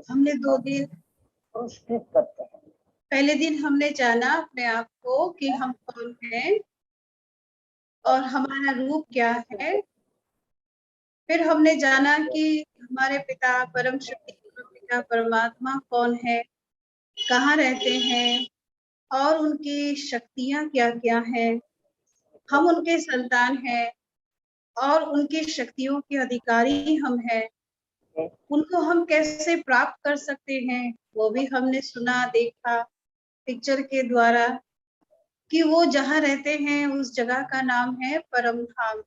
हमने 2 दिन पुरस्कृत करते हैं। पहले दिन हमने जाना अपने आप को कि हम कौन हैं और हमारा रूप क्या है। फिर हमने जाना कि हमारे पिता परम शक्ति पिता परमात्मा कौन है, कहाँ रहते हैं और उनकी शक्तियां क्या क्या हैं। हम उनके संतान हैं और उनकी शक्तियों के अधिकारी हम हैं। उनको हम कैसे प्राप्त कर सकते हैं वो भी हमने सुना देखा पिक्चर के द्वारा कि वो जहाँ रहते हैं उस जगह का नाम है परम धाम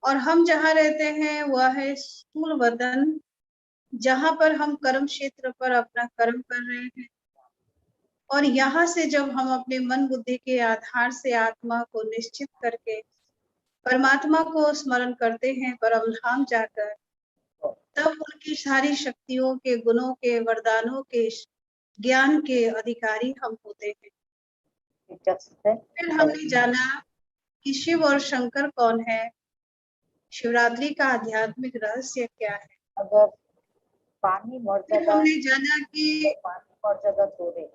और हम जहाँ रहते हैं वह है स्थूल वतन, जहाँ पर हम कर्म क्षेत्र पर अपना कर्म कर रहे हैं। और यहाँ से जब हम अपने मन बुद्धि के आधार से आत्मा को निश्चित करके परमात्मा को स्मरण करते हैं परम धाम जाकर, तब उनकी सारी शक्तियों के गुणों के वरदानों के ज्ञान के अधिकारी हम होते हैं। फिर हमने जाना कि शिव और शंकर कौन है, शिवरात्रि का आध्यात्मिक रहस्य क्या है। अगर पानी फिर मर्यादा हमने जाना कि पानी मर्यादा तोड़े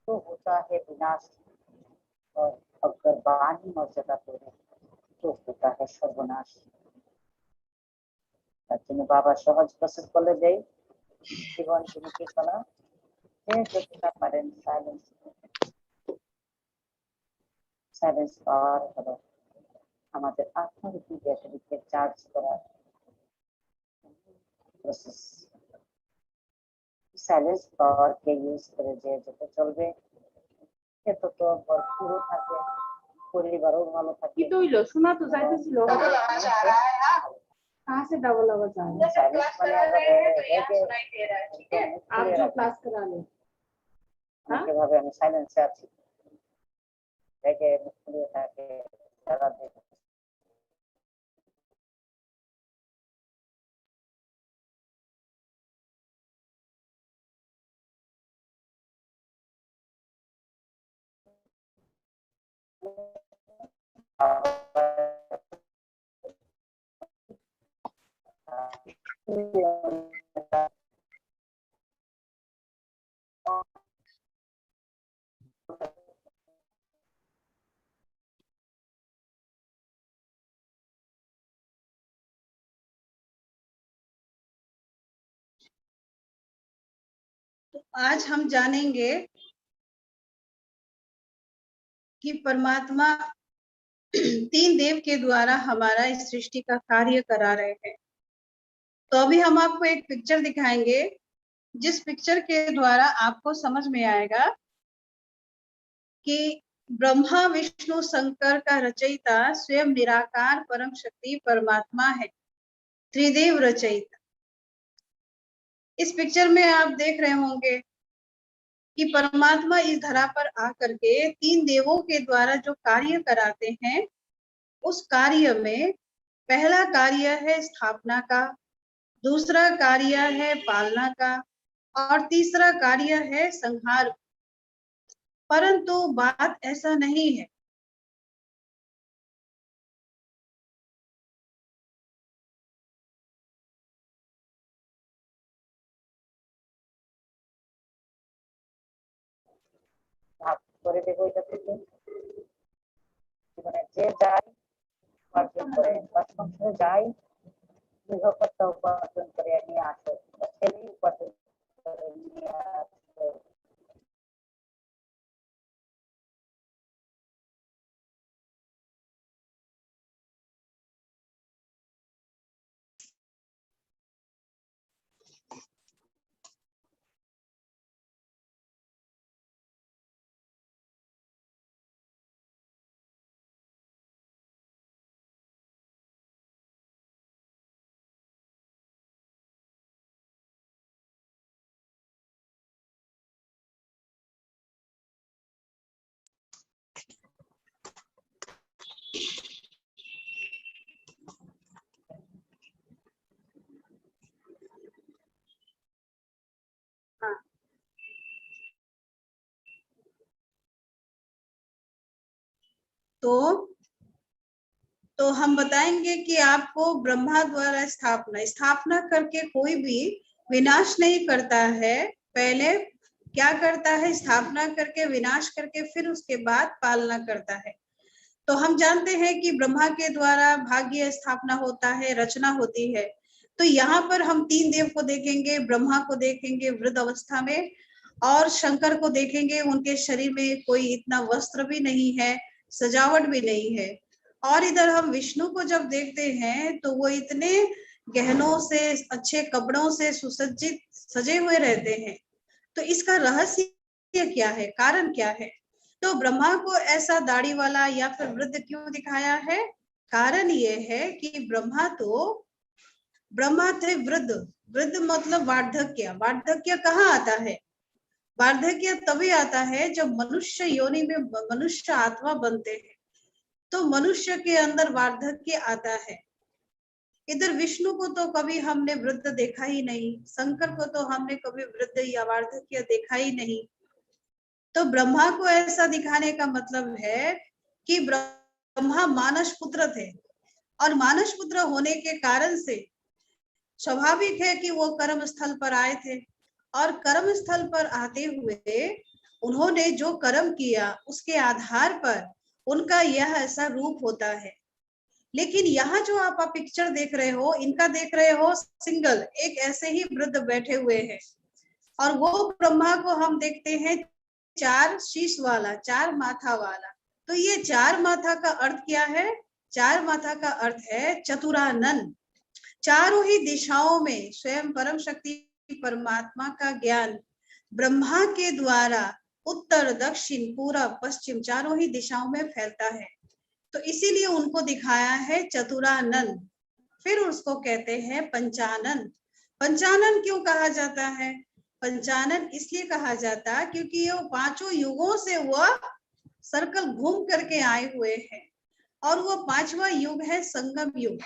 तो होता है विनाश और अगर पानी मर्यादा तोड़े तो होता है सर्वनाश। তিনি বাবা সহজ প্রসেস বলে দেই, জীবন তিনি কি করা যে যতটা পারেন সাইলেন্স পাওয়ার হলো আমাদের আত্মরূপী ব্যাটারিকে চার্জ করার প্রসেস। সাইলেন্স পাওয়ার কে ইউজ করে যে যত চলবে তত তো ভরপুর থাকবে, পরিবারও ভালো থাকবে। কি তো হইলো শোনা তো যাইতেছিল कहाँ से डबल आवाज आ रहा है? आप जो क्लास करा ले কিভাবে আমি সাইলেন্সে আছি দেখে মুখলিয়ে থাকে সারা দিন। तो आज हम जानेंगे कि परमात्मा 3 देव के द्वारा हमारा इस सृष्टि का कार्य करा रहे हैं। तो अभी हम आपको एक पिक्चर दिखाएंगे जिस पिक्चर के द्वारा आपको समझ में आएगा कि ब्रह्मा विष्णु शंकर का रचयिता स्वयं निराकार परम शक्ति परमात्मा है, त्रिदेव रचयिता। इस पिक्चर में आप देख रहे होंगे कि परमात्मा इस धरा पर आकर के 3 देवों के द्वारा जो कार्य कराते हैं उस कार्य में पहला कार्य है स्थापना का, दूसरा कार्य है पालना का और तीसरा कार्य है संहार। परंतु बात ऐसा नहीं है। করে দেবো এটা থেকে মানে যে যাই উপার্জন করে বা সংসারে যাই গৃহকর্তা উপার্জন করে নিয়ে আসে বা ছেলে উপার্জন করে নিয়ে আসে। तो हम बताएंगे कि आपको ब्रह्मा द्वारा स्थापना करके कोई भी विनाश नहीं करता है, पहले क्या करता है, स्थापना करके विनाश करके फिर उसके बाद पालना करता है। तो हम जानते हैं कि ब्रह्मा के द्वारा भाग्य स्थापना होता है, रचना होती है। तो यहाँ पर हम तीन देव को देखेंगे, ब्रह्मा को देखेंगे वृद्ध अवस्था में, और शंकर को देखेंगे, उनके शरीर में कोई इतना वस्त्र भी नहीं है, सजावट भी नहीं है। और इधर हम विष्णु को जब देखते हैं तो वो इतने गहनों से, अच्छे कपड़ों से सुसज्जित सजे हुए रहते हैं। तो इसका रहस्य क्या है, कारण क्या है? तो ब्रह्मा को ऐसा दाढ़ी वाला या फिर वृद्ध क्यों दिखाया है? कारण ये है कि ब्रह्मा थे वृद्ध। वृद्ध मतलब वार्धक्य। वार्धक्य कहाँ आता है? वार्धक्य तभी आता है जब मनुष्य योनि में मनुष्य आत्मा बनते हैं, तो मनुष्य के अंदर वार्धक्य आता है। इधर विष्णु को तो कभी हमने वृद्ध देखा ही नहीं, शंकर को तो हमने कभी वृद्ध या वार्धक्य देखा ही नहीं। तो ब्रह्मा को ऐसा दिखाने का मतलब है कि ब्रह्मा मानस पुत्र थे, और मानस पुत्र होने के कारण से स्वाभाविक है कि वो कर्म स्थल पर आए थे, और कर्म स्थल पर आते हुए उन्होंने जो कर्म किया उसके आधार पर उनका यह ऐसा रूप होता है। लेकिन यहाँ जो आप पिक्चर देख रहे हो, इनका देख रहे हो सिंगल एक ऐसे ही वृद्ध बैठे हुए हैं, और वो ब्रह्मा को हम देखते हैं चार शीश वाला, चार माथा वाला। तो ये चार माथा का अर्थ क्या है? चार माथा का अर्थ है चतुरानन। चारों ही दिशाओं में स्वयं परम शक्ति परमात्मा का ज्ञान ब्रह्मा के द्वारा उत्तर, दक्षिण, पूरब, पश्चिम चारों ही दिशाओं में फैलता है। तो इसीलिए उनको दिखाया है चतुरानन। फिर उसको कहते हैं पंचानन। पंचानन क्यों कहा जाता है? पंचानन इसलिए कहा जाता क्योंकि ये पांचों युगों से वह सर्कल घूम करके आए हुए हैं, और वो पांचवा युग है संगम युग।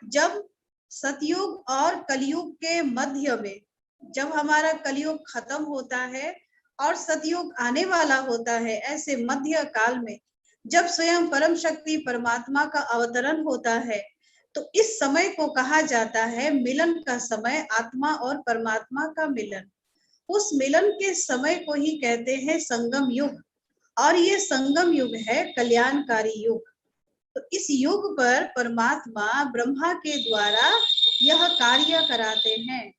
जब सतयुग और कलयुग के मध्य में, जब हमारा कलयुग खत्म होता है और सतयुग आने वाला होता है, ऐसे मध्य काल में जब स्वयं परम शक्ति परमात्मा का अवतरण होता है, तो इस समय को कहा जाता है मिलन का समय, आत्मा और परमात्मा का मिलन। उस मिलन के समय को ही कहते हैं संगम युग, और ये संगम युग है कल्याणकारी युग। तो इस युग पर परमात्मा ब्रह्मा के द्वारा यह कार्य कराते हैं।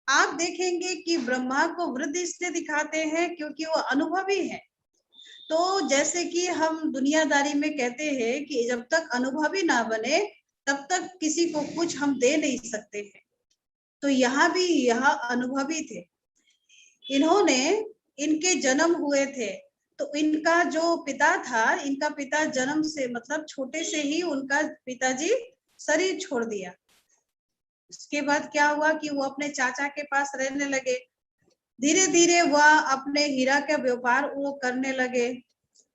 आप देखेंगे कि ब्रह्मा को वृद्ध इसलिए दिखाते हैं क्योंकि वो अनुभवी है। तो जैसे कि हम दुनियादारी में कहते हैं कि जब तक अनुभवी ना बने तब तक किसी को कुछ हम दे नहीं सकते हैं। तो यहाँ भी यह अनुभवी थे। इन्होंने, इनके जन्म हुए थे तो इनका जो पिता था, इनका पिता जन्म से मतलब छोटे से ही उनका पिताजी शरीर छोड़ दिया। उसके बाद क्या हुआ कि वो अपने चाचा के पास रहने लगे। धीरे धीरे वह अपने हीरा का व्यापार वो करने लगे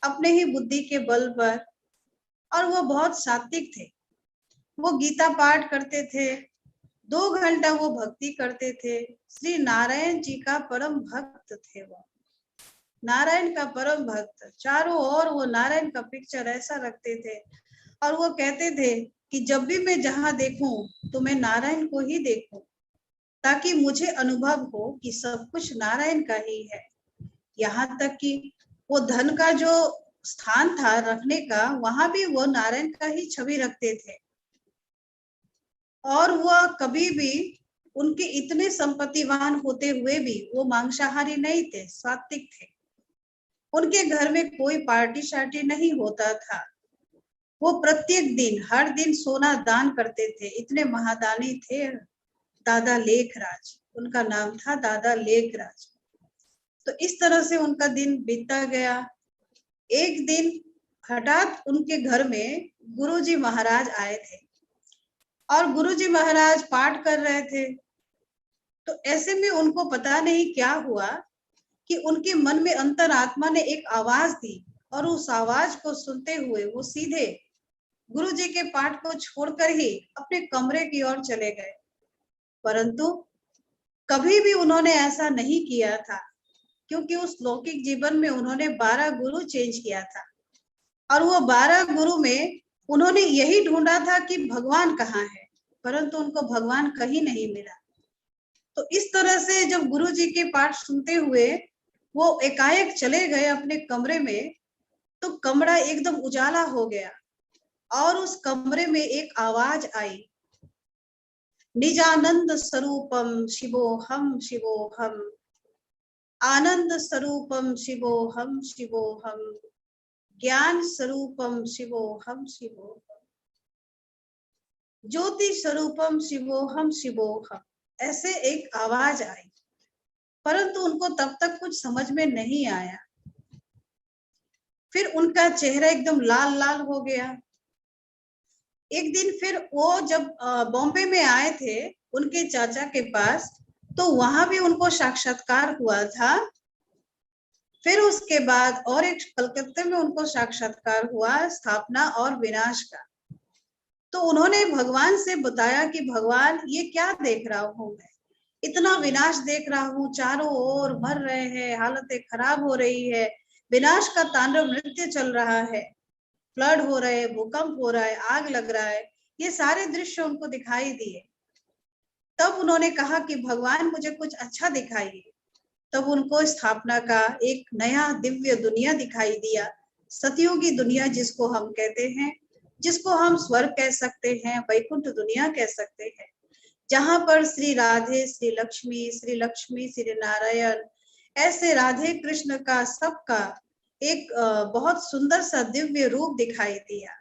अपने ही बुद्धि के बल पर, और वो बहुत सात्विक थे। वो गीता पाठ करते थे, 2 घंटा वो भक्ति करते थे। श्री नारायण जी का परम भक्त थे वो, नारायण का परम भक्त। चारों ओर वो नारायण का पिक्चर ऐसा रखते थे, और वो कहते थे कि जब भी मैं जहां देखूं तो मैं नारायण को ही देखूं, ताकि मुझे अनुभव हो कि सब कुछ नारायण का ही है। यहाँ तक कि वो धन का जो स्थान था रखने का, वहां भी वो नारायण का ही छवि रखते थे। और वह कभी भी, उनके इतने संपत्तिवान होते हुए भी वो मांसाहारी नहीं थे, सात्विक थे। उनके घर में कोई पार्टी शार्टी नहीं होता था। वो प्रत्येक दिन, हर दिन सोना दान करते थे। इतने महादानी थे दादा लेखराज, उनका नाम था दादा लेखराज। तो इस तरह से उनका दिन बीतता गया। एक दिन हठात उनके घर में गुरुजी महाराज आए थे, और गुरुजी महाराज पाठ कर रहे थे। तो ऐसे में उनको पता नहीं क्या हुआ कि उनके मन में अंतरात्मा ने एक आवाज दी, और उस आवाज को सुनते हुए वो सीधे गुरुजी के पाठ को छोड़कर ही अपने कमरे की ओर चले गए। परंतु कभी भी उन्होंने ऐसा नहीं किया था, क्योंकि उस लौकिक जीवन में उन्होंने 12 गुरु चेंज किया था, और वो 12 गुरु में उन्होंने यही ढूंढा था कि भगवान कहाँ है, परंतु उनको भगवान कहीं नहीं मिला। तो इस तरह से जब गुरु जी के पाठ सुनते हुए वो एकाएक चले गए अपने कमरे में, तो कमरा एकदम उजाला हो गया और उस कमरे में एक आवाज आई, निजानंद स्वरूपम शिवोहम शिवोहम, आनंद स्वरूपम शिवोहम शिवोहम, ज्ञान स्वरूपम शिवोहम शिवोहम, ज्योति स्वरूपम शिवोहम शिवोहम। ऐसे एक आवाज आई, परंतु उनको तब तक कुछ समझ में नहीं आया। फिर उनका चेहरा एकदम लाल लाल हो गया। एक दिन फिर वो जब बॉम्बे में आए थे उनके चाचा के पास, तो वहां भी उनको साक्षात्कार हुआ था। फिर उसके बाद और एक कलकत्ते में उनको साक्षात्कार हुआ स्थापना और विनाश का। तो उन्होंने भगवान से बताया कि भगवान ये क्या देख रहा हूं मैं, इतना विनाश देख रहा हूँ, चारों ओर मर रहे हैं, हालतें खराब हो रही है, विनाश का तांडव नृत्य चल रहा है, फ्लड हो रहे हैं, भूकंप हो रहा है, आग लग रहा है, ये सारे दृश्य उनको दिखाई दिए। तब उन्होंने कहा कि भगवान मुझे कुछ अच्छा दिखाइए। तब उनको स्थापना का एक नया दिव्य दुनिया दिखाई दिया, सतयुगी दुनिया जिसको हम कहते हैं, जिसको हम स्वर्ग कह सकते हैं, वैकुंठ दुनिया कह सकते हैं, जहां पर श्री राधे श्री लक्ष्मी श्री नारायण, ऐसे राधे कृष्ण का सबका एक बहुत सुंदर सा दिव्य रूप दिखाई दिया।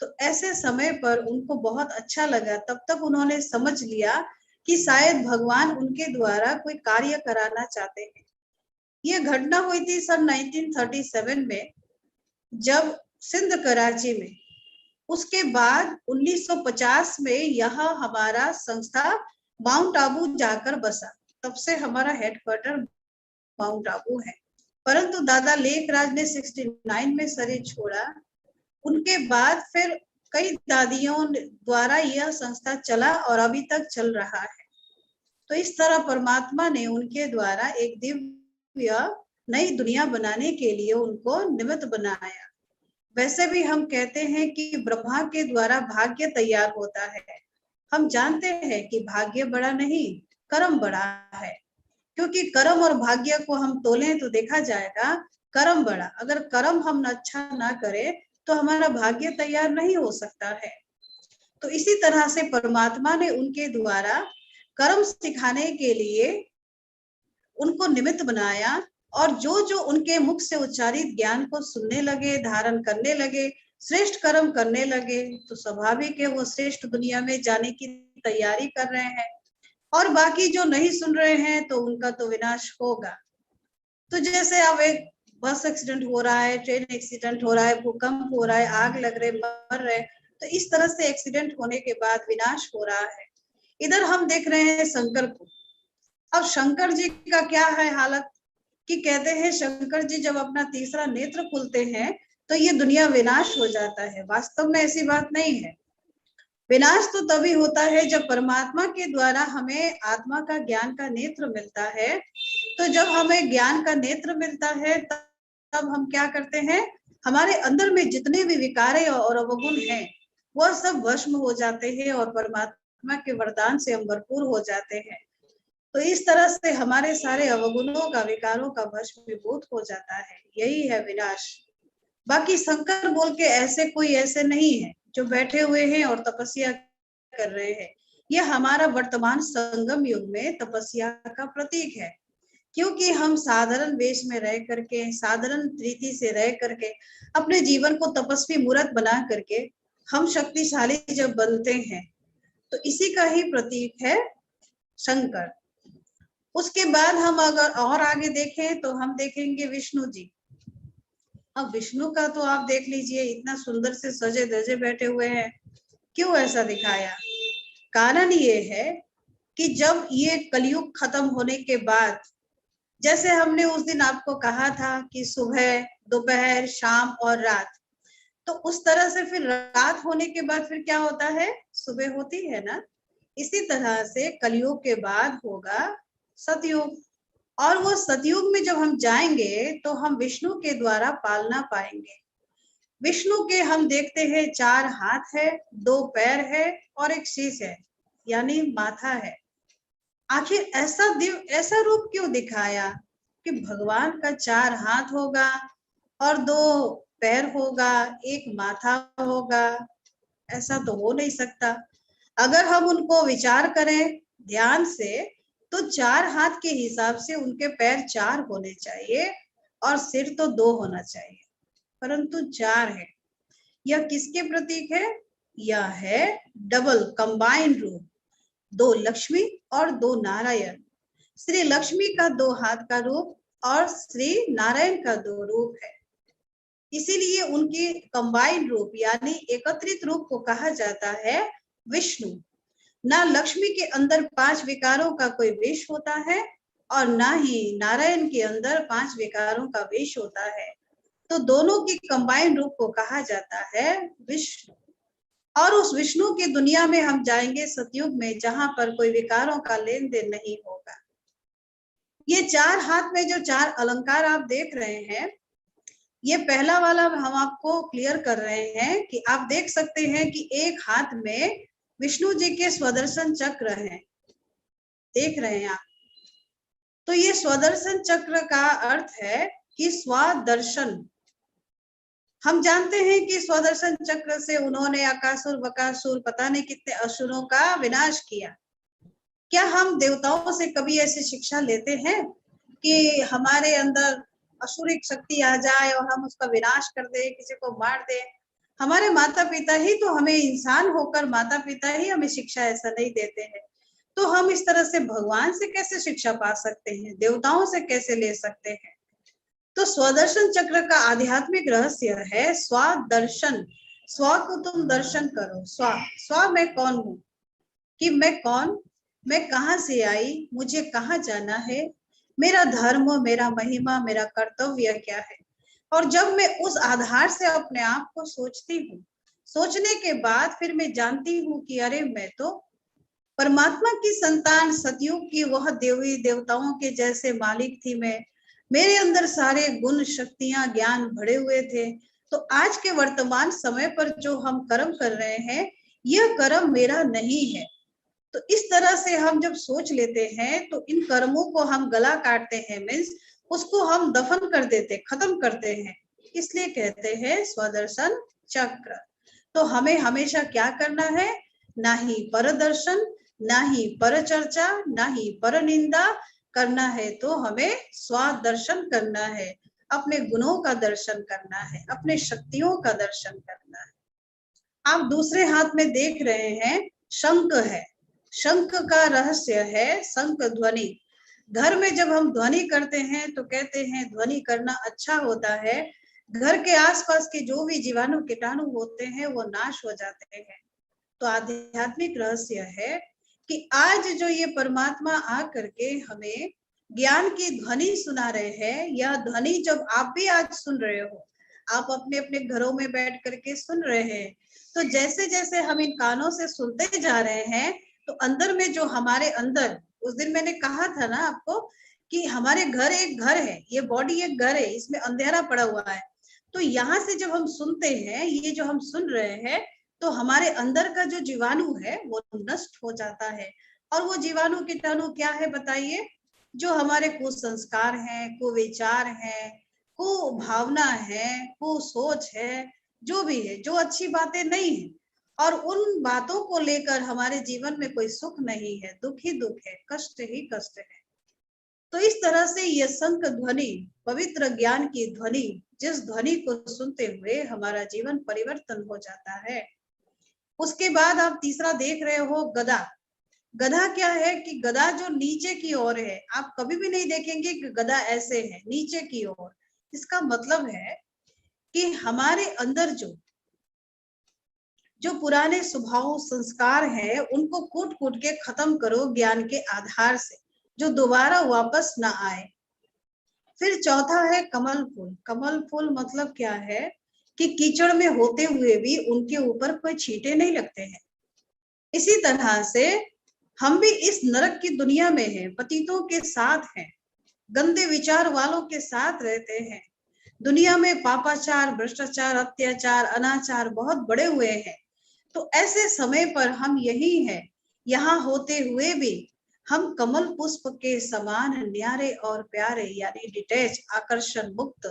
तो ऐसे समय पर उनको बहुत अच्छा लगा। तब तक उन्होंने समझ लिया कि शायद भगवान उनके द्वारा कोई कार्य कराना चाहते हैं। ये घटना हुई थी सन 1937 में, जब सिंध कराची में। उसके बाद 1950 में यह हमारा संस्था माउंट आबू जाकर बसा। तब से हमारा हेडक्वार्टर माउंट आबू है। परंतु दादा लेखराज ने 69 में शरीर छोड़ा। उनके बाद फिर कई दादियों द्वारा यह संस्था चला और अभी तक चल रहा है। तो इस तरह परमात्मा ने उनके द्वारा एक दिव्य नई दुनिया बनाने के लिए उनको निमित्त बनाया। वैसे भी हम कहते हैं कि ब्रह्मा के द्वारा भाग्य तैयार होता है। हम जानते हैं कि भाग्य बड़ा नहीं, कर्म बड़ा है, क्योंकि कर्म और भाग्य को हम तोलें तो देखा जाएगा कर्म बड़ा। अगर कर्म हम अच्छा ना करें तो हमारा भाग्य तैयार नहीं हो सकता है। तो इसी तरह से परमात्मा ने उनके द्वारा कर्म सिखाने के लिए उनको निमित्त बनाया, और जो जो उनके मुख से उच्चारित ज्ञान को सुनने लगे, धारण करने लगे, श्रेष्ठ कर्म करने लगे, तो स्वाभाविक है वो श्रेष्ठ दुनिया में जाने की तैयारी कर रहे हैं। और बाकी जो नहीं सुन रहे हैं तो उनका तो विनाश होगा। तो जैसे अब एक बस एक्सीडेंट हो रहा है, ट्रेन एक्सीडेंट हो रहा है, भूकंप हो रहा है, आग लग रहे, मर रहे, तो इस तरह से एक्सीडेंट होने के बाद विनाश हो रहा है। इधर हम देख रहे हैं शंकर को। अब शंकर जी का क्या है हालत कि कहते हैं शंकर जी जब अपना तीसरा नेत्र खुलते हैं तो ये दुनिया विनाश हो जाता है। वास्तव में ऐसी बात नहीं है। विनाश तो तभी होता है जब परमात्मा के द्वारा हमें आत्मा का ज्ञान का नेत्र मिलता है। तो जब हमें ज्ञान का नेत्र मिलता है तब हम क्या करते हैं, हमारे अंदर में जितने भी विकार और अवगुण हैं वह सब भस्म हो जाते हैं और परमात्मा के वरदान से हम भरपूर हो जाते हैं। तो इस तरह से हमारे सारे अवगुणों का, विकारों का भस्मीभूत हो जाता है। यही है विनाश। बाकी शंकर बोल के ऐसे कोई ऐसे नहीं है जो बैठे हुए हैं और तपस्या कर रहे हैं। यह हमारा वर्तमान संगम युग में तपस्या का प्रतीक है, क्योंकि हम साधारण वेश में रह करके, साधारण रीति से रह करके, अपने जीवन को तपस्वी मूर्त बना करके हम शक्तिशाली जब बनते हैं, तो इसी का ही प्रतीक है शंकर। उसके बाद हम अगर और आगे देखें तो हम देखेंगे विष्णु जी। अब विष्णु का तो आप देख लीजिए, इतना सुंदर से सजे धजे बैठे हुए हैं। क्यों ऐसा दिखाया? कारण ये है कि जब ये कलयुग खत्म होने के बाद, जैसे हमने उस दिन आपको कहा था कि सुबह, दोपहर, शाम और रात, तो उस तरह से फिर रात होने के बाद फिर क्या होता है, सुबह होती है ना। इसी तरह से कलयुग के बाद होगा सतयुग, और वो सतयुग में जब हम जाएंगे तो हम विष्णु के द्वारा पालना पाएंगे। विष्णु के हम देखते हैं 4 हाथ है, 2 पैर है और एक शीश है, यानी माथा है। आखिर ऐसा रूप क्यों दिखाया कि भगवान का 4 हाथ होगा और 2 पैर होगा, एक माथा होगा? ऐसा तो हो नहीं सकता। अगर हम उनको विचार करें ध्यान से तो 4 हाथ के हिसाब से उनके पैर 4 होने चाहिए और सिर तो 2 होना चाहिए, परंतु 4 है। यह किसके प्रतीक है? यह है डबल कंबाइंड रूप, 2 लक्ष्मी और 2 नारायण। श्री लक्ष्मी का 2 हाथ का रूप और श्री नारायण का 2 रूप है, इसीलिए उनके कंबाइंड रूप यानी एकत्रित रूप को कहा जाता है विष्णु। ना लक्ष्मी के अंदर 5 विकारों का कोई वेश होता है और ना ही नारायण के अंदर 5 विकारों का वेश होता है, तो दोनों की कंबाइंड रूप को कहा जाता है विष्णु। और उस विष्णु की दुनिया में हम जाएंगे सतयुग में, जहां पर कोई विकारों का लेन देन नहीं होगा। ये 4 हाथ में जो 4 अलंकार आप देख रहे हैं, ये पहला वाला हम आपको क्लियर कर रहे हैं कि आप देख सकते हैं कि एक हाथ में विष्णु जी के स्वदर्शन चक्र हैं, देख रहे हैं आप। तो ये स्वदर्शन चक्र का अर्थ है कि स्वदर्शन। हम जानते हैं कि स्वदर्शन चक्र से उन्होंने अकासुर बकासुर पता नहीं कितने असुरों का विनाश किया। क्या हम देवताओं से कभी ऐसी शिक्षा लेते हैं कि हमारे अंदर असुरिक शक्ति आ जाए और हम उसका विनाश कर दे, किसी को मार दे? हमारे माता पिता ही तो हमें, इंसान होकर माता पिता ही हमें शिक्षा ऐसा नहीं देते हैं, तो हम इस तरह से भगवान से कैसे शिक्षा पा सकते हैं, देवताओं से कैसे ले सकते हैं? तो स्वदर्शन चक्र का आध्यात्मिक रहस्य है स्वदर्शन। स्व को तुम दर्शन करो। स्व मैं कौन हूँ, कि मैं कौन, मैं कहाँ से आई, मुझे कहाँ जाना है, मेरा धर्म, मेरा महिमा, मेरा कर्तव्य क्या है। और जब मैं उस आधार से अपने आप को सोचती हूँ, सोचने के बाद फिर मैं जानती हूँ कि अरे मैं तो परमात्मा की संतान, सतयुग की वह देवी देवताओं के जैसे मालिक थी मैं, मेरे अंदर सारे गुण शक्तियां ज्ञान भरे हुए थे। तो आज के वर्तमान समय पर जो हम कर्म कर रहे हैं, यह कर्म मेरा नहीं है। तो इस तरह से हम जब सोच लेते हैं तो इन कर्मों को हम गला काटते हैं, मीन्स उसको हम दफन कर देते, खत्म करते हैं, इसलिए कहते हैं स्वदर्शन चक्र। तो हमें हमेशा क्या करना है? ना ही पर दर्शन, ना ही पर चर्चा, ना ही पर निंदा करना है, तो हमें स्वदर्शन करना है, अपने गुणों का दर्शन करना है, अपने शक्तियों का दर्शन करना है। आप दूसरे हाथ में देख रहे हैं शंख है। शंख का रहस्य है शंख ध्वनि। घर में जब हम ध्वनि करते हैं तो कहते हैं ध्वनि करना अच्छा होता है, घर के आसपास के जो भी जीवाणु कीटाणु होते हैं वो नाश हो जाते हैं। तो आध्यात्मिक रहस्य है कि आज जो ये परमात्मा आ करके हमें ज्ञान की ध्वनि सुना रहे हैं, यह ध्वनि जब आप भी आज सुन रहे हो, आप अपने अपने घरों में बैठ करके सुन रहे हैं, तो जैसे जैसे हम इन कानों से सुनते जा रहे हैं, तो अंदर में जो हमारे अंदर, उस दिन मैंने कहा था ना आपको कि हमारे घर एक घर है, ये बॉडी एक घर है, इसमें अंधेरा पड़ा हुआ है। तो यहाँ से जब हम सुनते हैं, ये जो हम सुन रहे हैं, तो हमारे अंदर का जो जीवाणु है वो नष्ट हो जाता है। और वो जीवाणु कीटाणु क्या है बताइए? जो हमारे कुसंस्कार हैं, कुविचार हैं, कुभावना है, कुसोच है, जो भी है, जो अच्छी बातें नहीं है, और उन बातों को लेकर हमारे जीवन में कोई सुख नहीं है, दुख ही दुख है, कष्ट ही कष्ट है। तो इस तरह से यह शंख ध्वनि, पवित्र ज्ञान की ध्वनि, जिस ध्वनि को सुनते हुए हमारा जीवन परिवर्तन हो जाता है। उसके बाद आप तीसरा देख रहे हो गदा। गधा क्या है कि गधा जो नीचे की ओर है, आप कभी भी नहीं देखेंगे कि गधा ऐसे है नीचे की ओर। इसका मतलब है कि हमारे अंदर जो पुराने स्वभाव संस्कार है, उनको कूट कूट के खत्म करो ज्ञान के आधार से, जो दोबारा वापस ना आए। फिर चौथा है कमल फूल। कमल फूल मतलब क्या है कि कीचड़ में होते हुए भी उनके ऊपर कोई छींटे नहीं लगते हैं। इसी तरह से हम भी इस नरक की दुनिया में हैं, पतितों के साथ हैं, गंदे विचार वालों के साथ रहते हैं। दुनिया में पापाचार, भ्रष्टाचार, अत्याचार, अनाचार बहुत बढ़े हुए हैं। तो ऐसे समय पर हम यही हैं, यहाँ होते हुए भी हम कमल पुष्प के समान न्यारे और प्यारे, यानी डिटैच, आकर्षण मुक्त,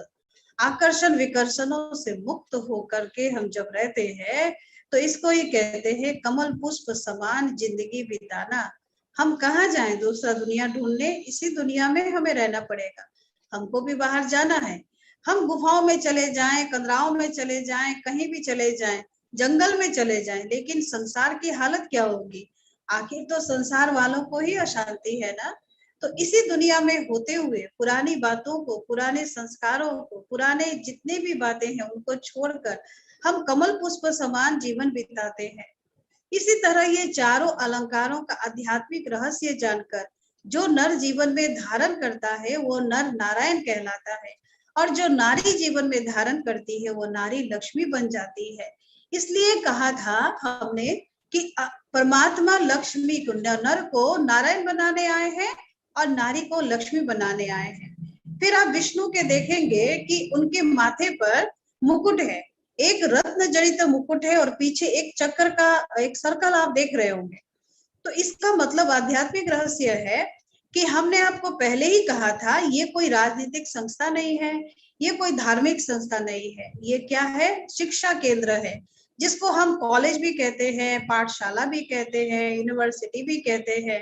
आकर्षण विकर्षणों से मुक्त होकर के हम जब रहते हैं तो इसको ही कहते हैं कमल पुष्प समान जिंदगी बिताना। हम कहाँ जाएं दूसरा दुनिया ढूंढने, इसी दुनिया में हमें रहना पड़ेगा। हमको भी बाहर जाना है, हम गुफाओं में चले जाएं, कंदराओं में चले जाएं, कहीं भी चले जाएं, जंगल में चले जाएं, लेकिन संसार की हालत क्या होगी? आखिर तो संसार वालों को ही अशांति है ना। तो इसी दुनिया में होते हुए पुरानी बातों को, पुराने संस्कारों को, पुराने जितने भी बातें हैं उनको छोड़कर हम कमल पुष्प समान जीवन बिताते हैं। इसी तरह ये चारों अलंकारों का आध्यात्मिक रहस्य जानकर जो नर जीवन में धारण करता है वो नर नारायण कहलाता है, और जो नारी जीवन में धारण करती है वो नारी लक्ष्मी बन जाती है। इसलिए कहा था हमने कि परमात्मा लक्ष्मी को, नर को नारायण बनाने आए हैं और नारी को लक्ष्मी बनाने आए हैं। फिर आप विष्णु के देखेंगे कि उनके माथे पर मुकुट है, एक रत्न जड़ित मुकुट है और पीछे एक चक्र का एक सर्कल आप देख रहे होंगे। तो इसका मतलब आध्यात्मिक रहस्य है कि हमने आपको पहले ही कहा था ये कोई राजनीतिक संस्था नहीं है, ये कोई धार्मिक संस्था नहीं है, ये क्या है? शिक्षा केंद्र है, जिसको हम कॉलेज भी कहते हैं, पाठशाला भी कहते हैं, यूनिवर्सिटी भी कहते हैं।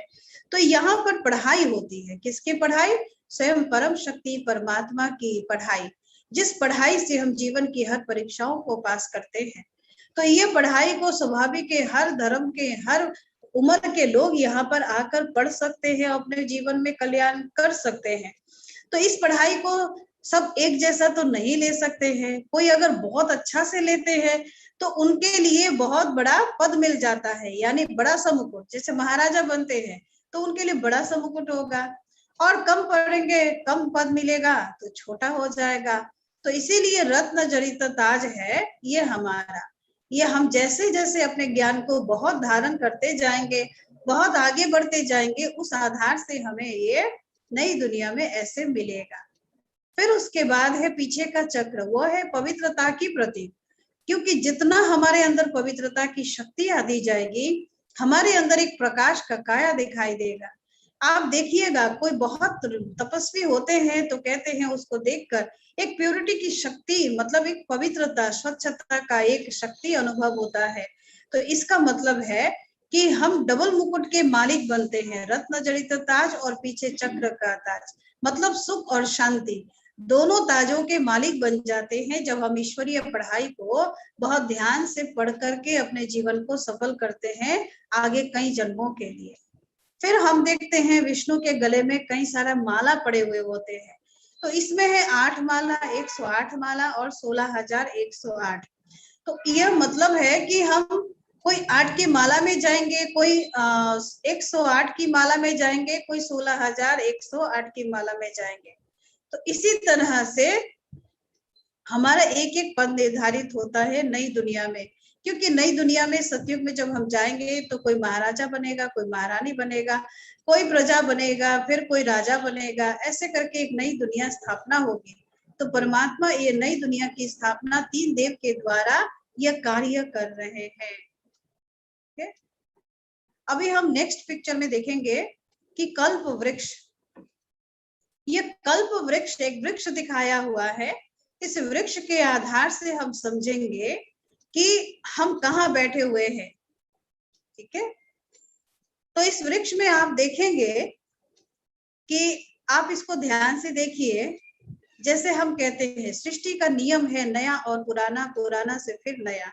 तो यहाँ पर पढ़ाई होती है, किसकी पढ़ाई? स्वयं परम शक्ति परमात्मा की पढ़ाई, जिस पढ़ाई से हम जीवन की हर परीक्षाओं को पास करते हैं। तो ये पढ़ाई को स्वाभाविक है, हर धर्म के, हर उम्र के लोग यहाँ पर आकर पढ़ सकते हैं, अपने जीवन में कल्याण कर सकते हैं। तो इस पढ़ाई को सब एक जैसा तो नहीं ले सकते हैं, कोई अगर बहुत अच्छा से लेते हैं तो उनके लिए बहुत बड़ा पद मिल जाता है, यानी बड़ा सा मुकुट, जैसे महाराजा बनते हैं तो उनके लिए बड़ा सा मुकुट होगा, और कम पढ़ेंगे कम पद मिलेगा तो छोटा हो जाएगा। तो इसीलिए रत्न जड़ित ताज है ये हमारा। ये हम जैसे जैसे अपने ज्ञान को बहुत धारण करते जाएंगे, बहुत आगे बढ़ते जाएंगे, उस आधार से हमें ये नई दुनिया में ऐसे मिलेगा। फिर उसके बाद है पीछे का चक्र, वो है पवित्रता की प्रतीक, क्योंकि जितना हमारे अंदर पवित्रता की शक्ति आ दी जाएगी, हमारे अंदर एक प्रकाश का काया दिखाई देगा। आप देखिएगा कोई बहुत तपस्वी होते हैं तो कहते हैं उसको देखकर एक प्योरिटी की शक्ति, मतलब एक पवित्रता, स्वच्छता का एक शक्ति अनुभव होता है। तो इसका मतलब है कि हम डबल मुकुट के मालिक बनते हैं, रत्न जड़ित ताज और पीछे चक्र का ताज, मतलब सुख और शांति, दोनों ताजों के मालिक बन जाते हैं जब हम ईश्वरीय पढ़ाई को बहुत ध्यान से पढ़ करके अपने जीवन को सफल करते हैं आगे कई जन्मों के लिए। फिर हम देखते हैं विष्णु के गले में कई सारा माला पड़े हुए होते हैं, तो इसमें है 8 माला, 108 माला और 16,108। तो यह मतलब है कि हम कोई 8 की माला में जाएंगे, कोई 108 की माला में जाएंगे, कोई 16,108 की माला में जाएंगे। तो इसी तरह से हमारा एक एक पद निर्धारित होता है नई दुनिया में, क्योंकि नई दुनिया में सतयुग में जब हम जाएंगे तो कोई महाराजा बनेगा, कोई महारानी बनेगा, कोई प्रजा बनेगा, फिर कोई राजा बनेगा, ऐसे करके एक नई दुनिया स्थापना होगी। तो परमात्मा ये नई दुनिया की स्थापना 3 देव के द्वारा यह कार्य कर रहे हैं। अभी हम नेक्स्ट पिक्चर में देखेंगे कि कल्प वृक्ष, ये कल्प वृक्ष एक वृक्ष दिखाया हुआ है। इस वृक्ष के आधार से हम समझेंगे कि हम कहाँ बैठे हुए हैं, ठीक है। तो इस वृक्ष में आप देखेंगे कि आप इसको ध्यान से देखिए, जैसे हम कहते हैं सृष्टि का नियम है नया और पुराना, पुराना से फिर नया।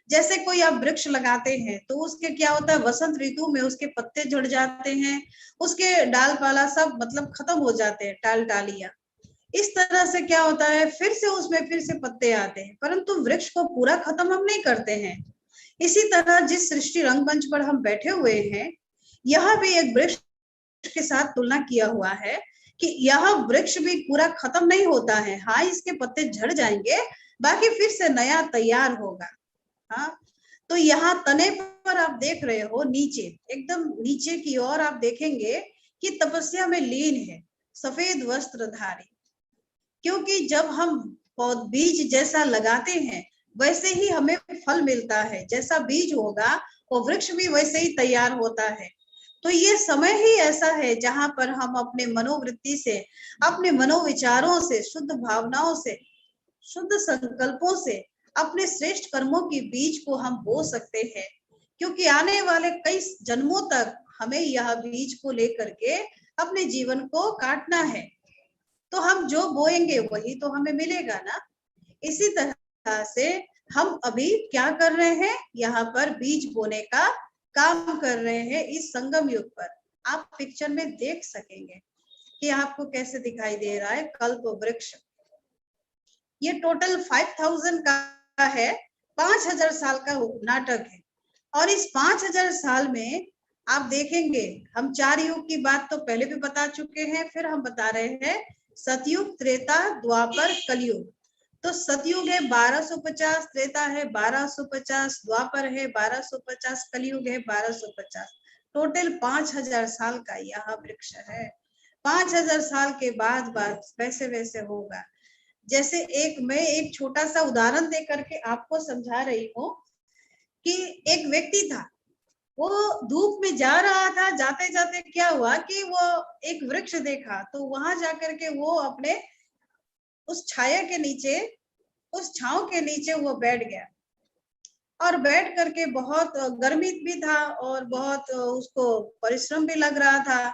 जैसे कोई आप वृक्ष लगाते हैं तो उसके क्या होता है, वसंत ऋतु में उसके पत्ते झड़ जाते हैं, उसके डाल पाला सब मतलब खत्म हो जाते हैं, टाल टालियां। इस तरह से क्या होता है, फिर से उसमें फिर से पत्ते आते हैं, परंतु वृक्ष को पूरा खत्म हम नहीं करते हैं। इसी तरह जिस सृष्टि रंगमंच पर हम बैठे हुए हैं, यह भी एक वृक्ष के साथ तुलना किया हुआ है कि यह वृक्ष भी पूरा खत्म नहीं होता है। हाँ, इसके पत्ते झड़ जाएंगे, बाकी फिर से नया तैयार होगा। हाँ, तो यहाँ तने पर आप देख रहे हो, नीचे एकदम नीचे की ओर आप देखेंगे कि तपस्या में लीन है, सफेद वस्त्रधारी। क्योंकि जब हम बीज जैसा लगाते हैं वैसे ही हमें फल मिलता है, जैसा बीज होगा वो वृक्ष भी वैसे ही तैयार होता है। तो ये समय ही ऐसा है जहां पर हम अपने मनोवृत्ति से, अपने मनोविचारों से, शुद्ध भावनाओं से, शुद्ध संकल्पों से अपने श्रेष्ठ कर्मों की बीज को हम बो सकते हैं, क्योंकि आने वाले कई जन्मों तक हमें यह बीज को लेकर के अपने जीवन को काटना है। तो हम जो बोएंगे वही तो हमें मिलेगा ना। इसी तरह से हम अभी क्या कर रहे हैं, यहाँ पर बीज बोने का काम कर रहे हैं इस संगम युग पर। आप पिक्चर में देख सकेंगे कि आपको कैसे दिखाई दे रहा है कल्प वृक्ष। ये टोटल 5000 का है, 5000 साल का नाटक है। और इस 5000 साल में आप देखेंगे, हम 4 युग की बात तो पहले भी बता चुके हैं, फिर हम बता रहे हैं सतयुग, त्रेता, द्वापर, कलयुग। तो सतयुग है 1250, त्रेता है 1250, द्वापर है 1250, कलयुग है 1250। टोटल 5000 साल का यह वृक्ष है। 5000 साल के बाद वैसे वैसे होगा। जैसे मैं एक छोटा सा उदाहरण दे करके आपको समझा रही हूँ कि एक व्यक्ति था, वो धूप में जा रहा था, जाते जाते क्या हुआ कि वो एक वृक्ष देखा, तो वहां जाकर के वो अपने उस छाया के नीचे, उस छांव के नीचे वो बैठ गया। और बैठ करके बहुत गर्मी भी था और बहुत उसको परिश्रम भी लग रहा था।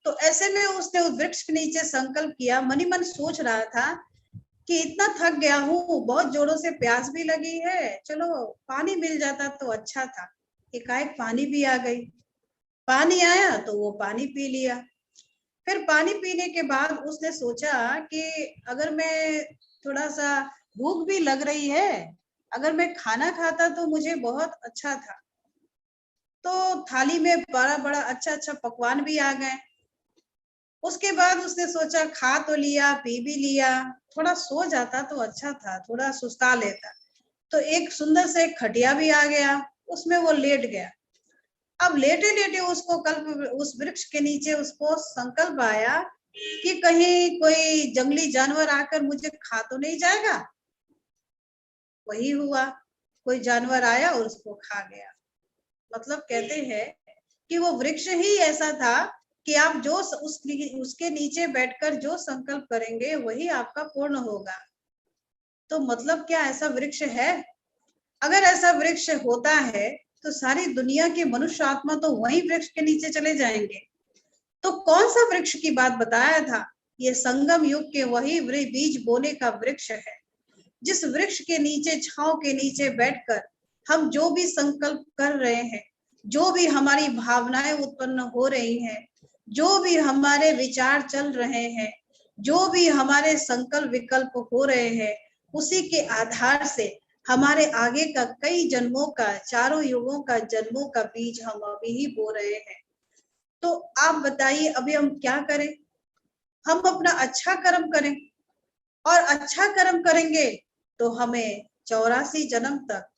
तो ऐसे में उसने उस वृक्ष के नीचे संकल्प किया, मन ही मन सोच रहा था कि इतना थक गया हूँ, बहुत जोरों से प्यास भी लगी है, चलो पानी मिल जाता तो अच्छा था। एकाएक पानी भी आ गई। पानी आया तो वो पानी पी लिया। फिर पानी पीने के बाद उसने सोचा कि अगर मैं थोड़ा सा, भूख भी लग रही है, अगर मैं खाना खाता तो मुझे बहुत अच्छा था। तो थाली में बड़ा बड़ा अच्छा अच्छा पकवान भी आ गए। उसके बाद उसने सोचा खा तो लिया, पी भी लिया, थोड़ा सो जाता तो अच्छा था, थोड़ा सुस्ता लेता। तो एक सुंदर से खटिया भी आ गया, उसमें वो लेट गया। अब लेटे लेटे उसको उस वृक्ष के नीचे उसको संकल्प आया कि कहीं कोई जंगली जानवर आकर मुझे खा तो नहीं जाएगा। वही हुआ, कोई जानवर आया और उसको खा गया। मतलब कहते हैं कि वो वृक्ष ही ऐसा था कि आप जो उसके नीचे बैठकर जो संकल्प करेंगे वही आपका पूर्ण होगा। तो मतलब क्या ऐसा वृक्ष है? अगर ऐसा वृक्ष होता है तो सारी दुनिया के मनुष्य आत्मा तो वही वृक्ष के नीचे चले जाएंगे। तो कौन सा वृक्ष की बात बताया था? ये संगम युग के वही बीज बोने का वृक्ष है, जिस वृक्ष के नीचे, छांव के नीचे बैठकर हम जो भी संकल्प कर रहे हैं, जो भी हमारी भावनाएं उत्पन्न हो रही हैं, जो भी हमारे विचार चल रहे हैं, जो भी हमारे संकल्प विकल्प हो रहे हैं, उसी के आधार से हमारे आगे का कई जन्मों का, चारों युगों का जन्मों का बीज हम अभी ही बो रहे हैं। तो आप बताइए अभी हम क्या करें? हम अपना अच्छा कर्म करें, और अच्छा कर्म करेंगे तो हमें 84 जन्म तक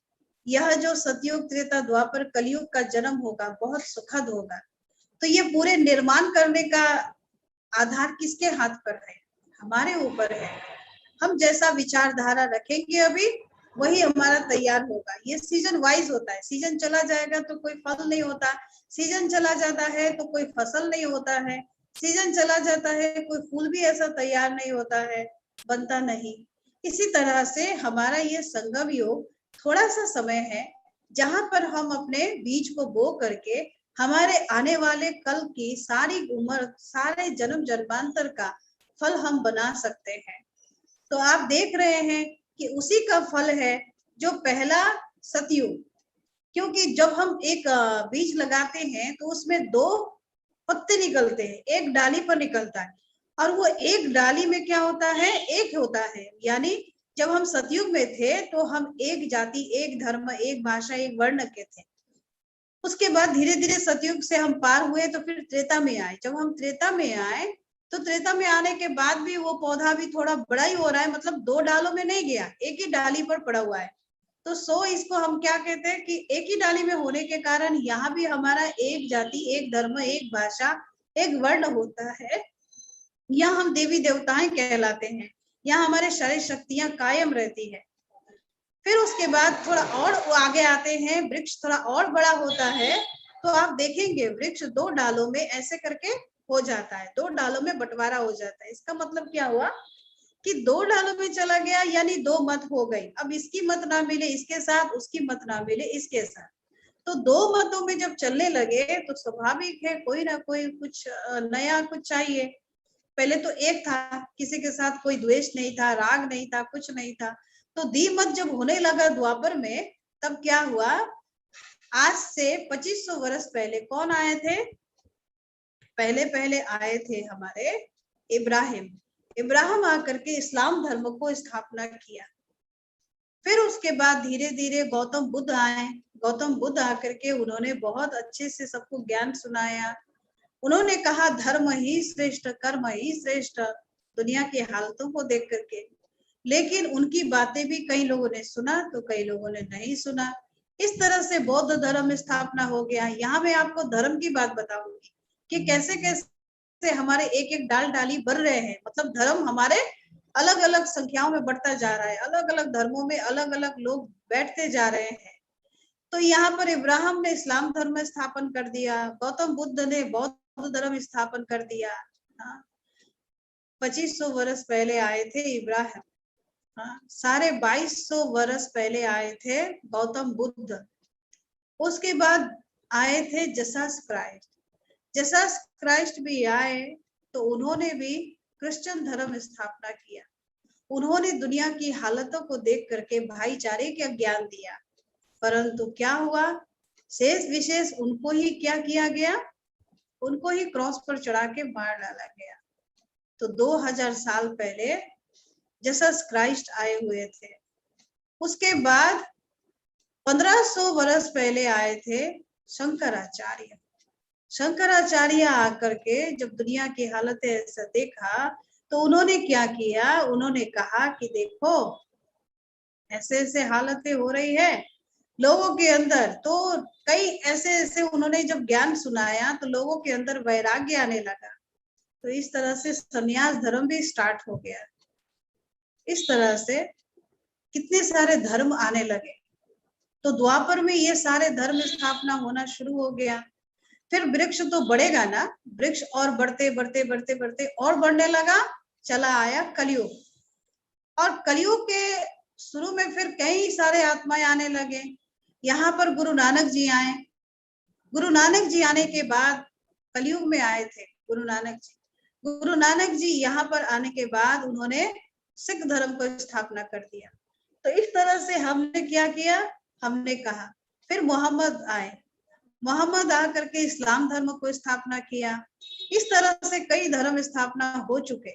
यह जो सतयुग, त्रेता, द्वापर, कलयुग का जन्म होगा बहुत सुखद होगा। तो ये पूरे निर्माण करने का आधार किसके हाथ पर है? हमारे ऊपर है। हम जैसा विचारधारा रखेंगे अभी, वही हमारा तैयार होगा। ये सीजन वाइज होता है, सीजन चला जाएगा तो कोई फल नहीं होता, सीजन चला जाता है तो कोई फसल नहीं होता है, सीजन चला जाता है कोई फूल भी ऐसा तैयार नहीं होता है, बनता नहीं। इसी तरह से हमारा ये संगम योग थोड़ा सा समय है जहां पर हम अपने बीज को बो करके हमारे आने वाले कल की सारी उम्र, सारे जन्म जन्मांतर का फल हम बना सकते हैं। तो आप देख रहे हैं कि उसी का फल है जो पहला सतयुग। क्योंकि जब हम एक बीज लगाते हैं तो उसमें 2 पत्ते निकलते हैं, एक डाली पर निकलता है, और वो एक डाली में क्या होता है? एक होता है। यानी जब हम सतयुग में थे तो हम एक जाति, एक धर्म, एक भाषा, एक वर्ण के थे। उसके बाद धीरे धीरे सतयुग से हम पार हुए तो फिर त्रेता में आए। जब हम त्रेता में आए तो त्रेता में आने के बाद भी वो पौधा भी थोड़ा बड़ा ही हो रहा है, मतलब 2 डालों में नहीं गया, एक ही डाली पर पड़ा हुआ है। तो इसको हम क्या कहते हैं कि एक ही डाली में होने के कारण यहाँ भी हमारा एक जाति, एक धर्म, एक भाषा, एक वर्ण होता है। यहाँ हम देवी देवताएं कहलाते हैं, यहाँ हमारे सारी शक्तियां कायम रहती है। फिर उसके बाद थोड़ा और आगे आते हैं, वृक्ष थोड़ा और बड़ा होता है तो आप देखेंगे वृक्ष 2 डालों में ऐसे करके हो जाता है, 2 डालों में बंटवारा हो जाता है। इसका मतलब क्या हुआ कि 2 डालों में चला गया, यानी 2 मत हो गई। अब इसकी मत ना मिले इसके साथ, उसकी मत ना मिले इसके साथ, तो 2 मतों में जब चलने लगे तो स्वाभाविक है कोई ना कोई कुछ नया कुछ चाहिए। पहले तो एक था, किसी के साथ कोई द्वेष नहीं था, राग नहीं था, कुछ नहीं था। तो द्विमत जब होने लगा द्वापर में, तब क्या हुआ, आज से 2500 वर्ष पहले कौन आए थे? पहले पहले आए थे हमारे इब्राहिम। इब्राहिम आकर के इस्लाम धर्म को स्थापना किया। फिर उसके बाद धीरे धीरे गौतम बुद्ध आए। गौतम बुद्ध आकर के उन्होंने बहुत अच्छे से सबको ज्ञान सुनाया। उन्होंने कहा धर्म ही श्रेष्ठ, कर्म ही श्रेष्ठ, दुनिया की हालतों को देख करके। लेकिन उनकी बातें भी कई लोगों ने सुना तो कई लोगों ने नहीं सुना। इस तरह से बौद्ध धर्म स्थापना हो गया। यहाँ मैं आपको धर्म की बात बताऊंगी कि कैसे कैसे हमारे एक एक डाल डाली बढ़ रहे हैं, मतलब धर्म हमारे अलग अलग संख्याओं में बढ़ता जा रहा है, अलग अलग धर्मों में अलग अलग लोग बैठते जा रहे हैं। तो यहाँ पर इब्राहिम ने इस्लाम धर्म स्थापन कर दिया, गौतम बुद्ध ने बौद्ध धर्म स्थापन कर दिया। 2500 वर्ष पहले आए थे इब्राहिम। साढ़े 2200 वर्ष पहले आए थे गौतम बुद्ध। उसके बाद आए थे जीसस क्राइस्ट। जीसस क्राइस्ट भी आए तो उन्होंने भी क्रिश्चियन धर्म स्थापना किया। उन्होंने दुनिया की हालतों को देख करके भाईचारे का ज्ञान दिया। परंतु क्या हुआ, शेष विशेष उनको ही क्या किया गया, उनको ही क्रॉस पर चढ़ा के मार डाला गया। तो 2000 साल पहले जीसस क्राइस्ट आए हुए थे। उसके बाद 1500 वर्ष पहले आए थे शंकराचार्य। शंकराचार्य आकर के जब दुनिया की हालतें ऐसा देखा तो उन्होंने क्या किया, उन्होंने कहा कि देखो ऐसे ऐसे हालतें हो रही है लोगों के अंदर। तो कई ऐसे ऐसे उन्होंने जब ज्ञान सुनाया तो लोगों के अंदर वैराग्य आने लगा। तो इस तरह से संन्यास धर्म भी स्टार्ट हो गया। इस तरह से कितने सारे धर्म आने लगे। तो द्वापर में ये सारे धर्म स्थापना होना शुरू हो गया। फिर वृक्ष तो बढ़ेगा ना, वृक्ष और बढ़ते बढ़ते बढ़ते बढ़ते और बढ़ने लगा, चला आया कलयुग। और कलयुग के शुरू में फिर कई सारे आत्माएं आने लगे। यहाँ पर गुरु नानक जी आए। गुरु नानक जी आने के बाद कलयुग में आए थे गुरु नानक जी। गुरु नानक जी यहाँ पर आने के बाद उन्होंने सिख धर्म को स्थापना कर दिया। तो इस तरह से हमने क्या किया, हमने कहा। फिर मोहम्मद आए। मोहम्मद आकर के इस्लाम धर्म को स्थापना किया। इस तरह से कई धर्म स्थापना हो चुके।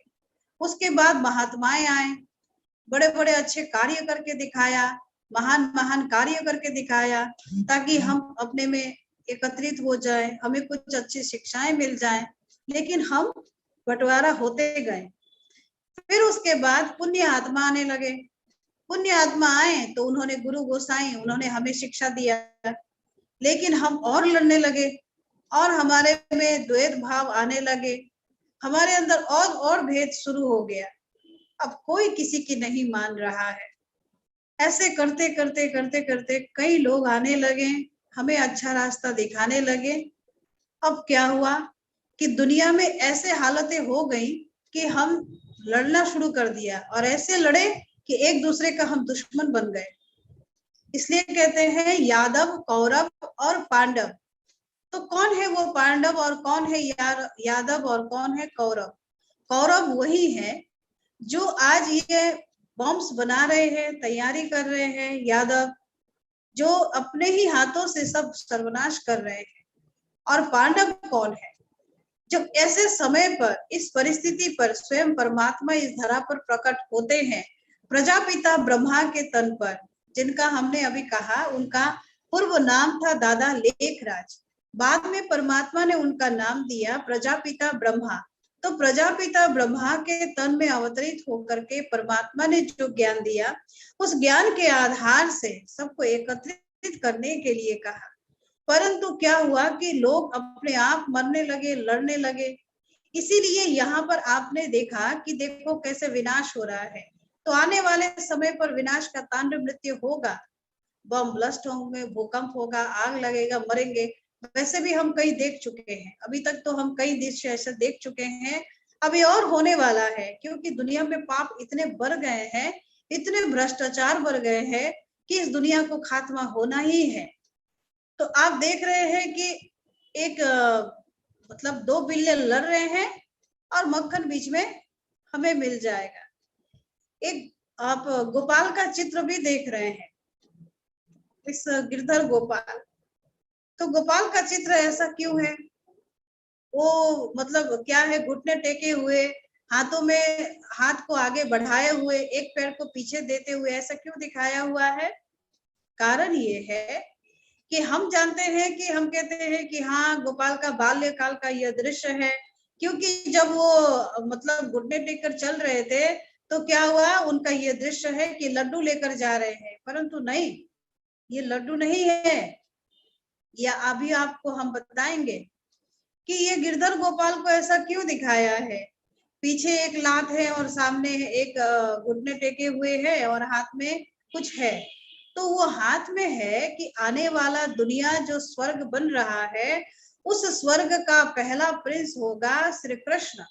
उसके बाद महात्माएं आए, बड़े बड़े अच्छे कार्य करके दिखाया, महान महान कार्य करके दिखाया, ताकि हम अपने में एकत्रित हो जाए, हमें कुछ अच्छी शिक्षाएं मिल जाए। लेकिन हम बंटवारा होते गए। फिर उसके बाद पुण्य आत्मा आने लगे। पुण्य आत्मा आए तो उन्होंने गुरु गोसाई, उन्होंने हमें शिक्षा दिया। लेकिन हम और लड़ने लगे और हमारे में द्वैत भाव आने लगे, हमारे अंदर और भेद शुरू हो गया। अब कोई किसी की नहीं मान रहा है। ऐसे करते करते करते करते कई लोग आने लगे, हमें अच्छा रास्ता दिखाने लगे। अब क्या हुआ कि दुनिया में ऐसे हालतें हो गई कि हम लड़ना शुरू कर दिया, और ऐसे लड़े कि एक दूसरे का हम दुश्मन बन गए। इसलिए कहते हैं यादव, कौरव और पांडव। तो कौन है वो पांडव और कौन है यादव और कौन है कौरव? कौरव वही है जो आज ये बॉम्ब्स बना रहे हैं, तैयारी कर रहे हैं। यादव जो अपने ही हाथों से सब सर्वनाश कर रहे हैं। और पांडव कौन है? जब ऐसे समय पर, इस परिस्थिति पर स्वयं परमात्मा इस धरा पर प्रकट होते हैं, प्रजापिता ब्रह्मा के तन पर, जिनका हमने अभी कहा उनका पूर्व नाम था दादा लेखराज। बाद में परमात्मा ने उनका नाम दिया प्रजापिता ब्रह्मा। तो प्रजापिता ब्रह्मा के तन में अवतरित होकर के परमात्मा ने जो ज्ञान दिया, उस ज्ञान के आधार से सबको एकत्रित करने के लिए कहा। परंतु क्या हुआ कि लोग अपने आप मरने लगे, लड़ने लगे। इसीलिए यहाँ पर आपने देखा कि देखो कैसे विनाश हो रहा है। तो आने वाले समय पर विनाश का तांडव नृत्य होगा। बम ब्लास्ट होंगे, भूकंप होगा, आग लगेगा, मरेंगे। वैसे भी हम कई देख चुके हैं, अभी तक तो हम कई दृश्य ऐसे देख चुके हैं, अभी और होने वाला है, क्योंकि दुनिया में पाप इतने बढ़ गए हैं, इतने भ्रष्टाचार बढ़ गए हैं कि इस दुनिया को खात्मा होना ही है। तो आप देख रहे हैं कि एक मतलब 2 बिल्ली लड़ रहे हैं और मक्खन बीच में हमें मिल जाएगा। एक आप गोपाल का चित्र भी देख रहे हैं, इस गिरधर गोपाल। तो गोपाल का चित्र ऐसा क्यों है? वो मतलब क्या है, घुटने टेके हुए, हाथों में हाथ को आगे बढ़ाए हुए, एक पैर को पीछे देते हुए, ऐसा क्यों दिखाया हुआ है? कारण ये है कि हम जानते हैं कि हम कहते हैं कि हाँ, गोपाल का बाल्यकाल का यह दृश्य है, क्योंकि जब वो मतलब घुटने टेक कर चल रहे थे तो क्या हुआ, उनका ये दृश्य है कि लड्डू लेकर जा रहे हैं, परंतु नहीं, ये लड्डू नहीं है। या अभी आपको हम बताएंगे कि ये गिरधर गोपाल को ऐसा क्यों दिखाया है। पीछे एक लात है और सामने एक घुटने टेके हुए है और हाथ में कुछ है। तो वो हाथ में है कि आने वाला दुनिया जो स्वर्ग बन रहा है, उस स्वर्ग का पहला प्रिंस होगा श्री कृष्ण।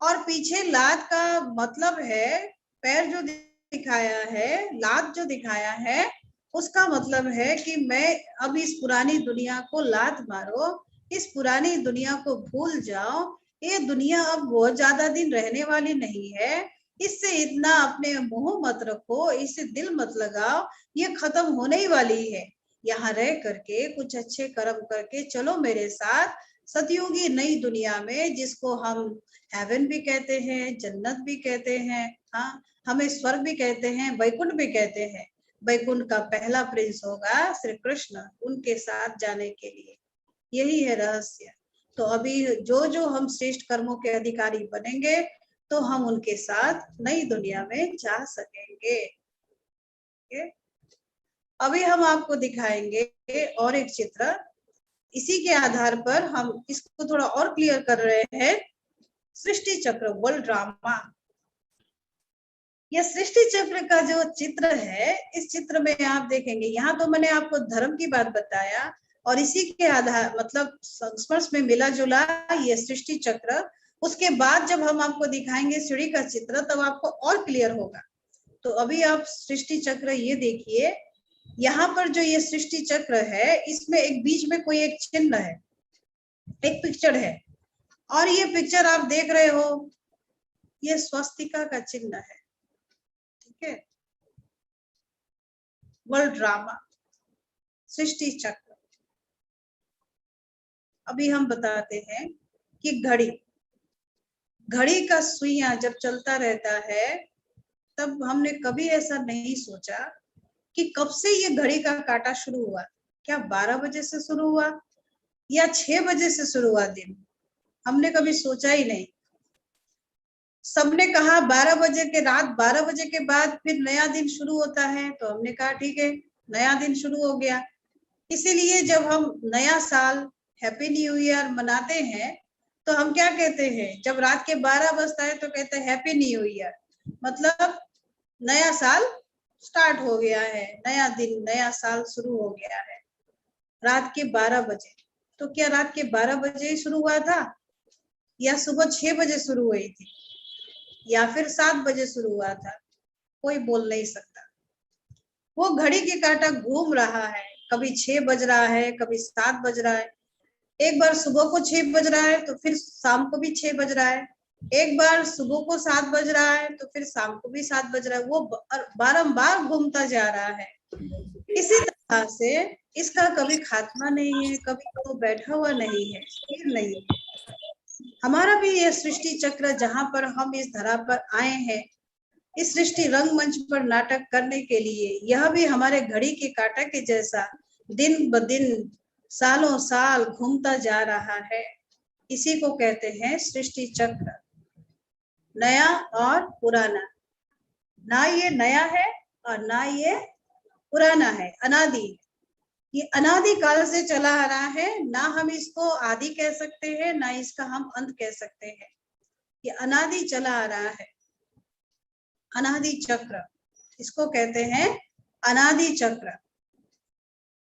और पीछे लात का मतलब है, पैर जो दिखाया है, लात जो दिखाया है, उसका मतलब है कि मैं अब इस पुरानी दुनिया को लात मारो, इस पुरानी दुनिया को भूल जाओ, ये दुनिया अब बहुत ज्यादा दिन रहने वाली नहीं है, इससे इतना अपने मुंह मत रखो, इससे दिल मत लगाओ, ये खत्म होने ही वाली है। यहाँ रह करके कुछ अच्छे कर्म करके चलो मेरे साथ सतयुगी नई दुनिया में, जिसको हम हेवन भी कहते हैं, जन्नत भी कहते हैं, हाँ, हमें स्वर्ग भी कहते हैं, वैकुंठ भी कहते हैं। वैकुंठ का पहला प्रिंस होगा श्री कृष्ण, उनके साथ जाने के लिए। यही है रहस्य। तो अभी जो जो हम श्रेष्ठ कर्मों के अधिकारी बनेंगे तो हम उनके साथ नई दुनिया में जा सकेंगे। अभी हम आपको दिखाएंगे और एक चित्र, इसी के आधार पर हम इसको थोड़ा और क्लियर कर रहे हैं। सृष्टि चक्र वर्ल्ड ड्रामा, यह सृष्टि चक्र का जो चित्र है, इस चित्र में आप देखेंगे, यहाँ तो मैंने आपको धर्म की बात बताया और इसी के आधार मतलब संस्पर्श में मिला जुला ये सृष्टि चक्र। उसके बाद जब हम आपको दिखाएंगे सीढ़ी का चित्र, तब आपको और क्लियर होगा। तो अभी आप सृष्टि चक्र ये देखिए, यहाँ पर जो ये सृष्टि चक्र है, इसमें एक बीच में कोई एक चिन्ह है, एक पिक्चर है, और ये पिक्चर आप देख रहे हो, ये स्वस्तिका का चिन्ह है। ठीक है, वर्ल्ड ड्रामा, सृष्टि चक्र। अभी हम बताते हैं कि घड़ी का सुइयां जब चलता रहता है, तब हमने कभी ऐसा नहीं सोचा कि कब से ये घड़ी का काटा शुरू हुआ। क्या 12 बजे से शुरू हुआ या 6 बजे से शुरू हुआ दिन? हमने कभी सोचा ही नहीं। सबने कहा 12 बजे के रात 12 बजे के बाद फिर नया दिन शुरू होता है, तो हमने कहा ठीक है, नया दिन शुरू हो गया। इसीलिए जब हम नया साल हैप्पी न्यू ईयर मनाते हैं, तो हम क्या कहते हैं, जब रात के 12 बजता है तो कहते हैं हैप्पी न्यू ईयर, मतलब नया साल स्टार्ट हो गया है, नया दिन नया साल शुरू हो गया है रात के 12 बजे। तो क्या रात के 12 बजे ही शुरू हुआ था, या सुबह 6 बजे शुरू हुई थी, या फिर 7 बजे शुरू हुआ था? कोई बोल नहीं सकता। वो घड़ी के कांटा घूम रहा है, कभी 6 बज रहा है, कभी 7 बज रहा है, एक बार सुबह को 6 बज रहा है तो फिर शाम को भी 6 बज रहा है, एक बार सुबह को 7 बज रहा है तो फिर शाम को भी 7 बज रहा है। वो बारंबार घूमता जा रहा है। इसी तरह से इसका कभी खात्मा नहीं है, कभी तो बैठा हुआ नहीं है, स्थिर नहीं है। हमारा भी यह सृष्टि चक्र, जहां पर हम इस धरा पर आए हैं, इस सृष्टि रंगमंच पर नाटक करने के लिए, यह भी हमारे घड़ी के कांटा के जैसा दिन ब दिन सालों साल घूमता जा रहा है। इसी को कहते हैं सृष्टि चक्र, नया और पुराना। ना ये नया है और ना ये पुराना है, अनादि। ये अनादि काल से चला आ रहा है, ना हम इसको आदि कह सकते हैं, ना इसका हम अंत कह सकते हैं। ये अनादि चला आ रहा है, अनादि चक्र, इसको कहते हैं अनादि चक्र।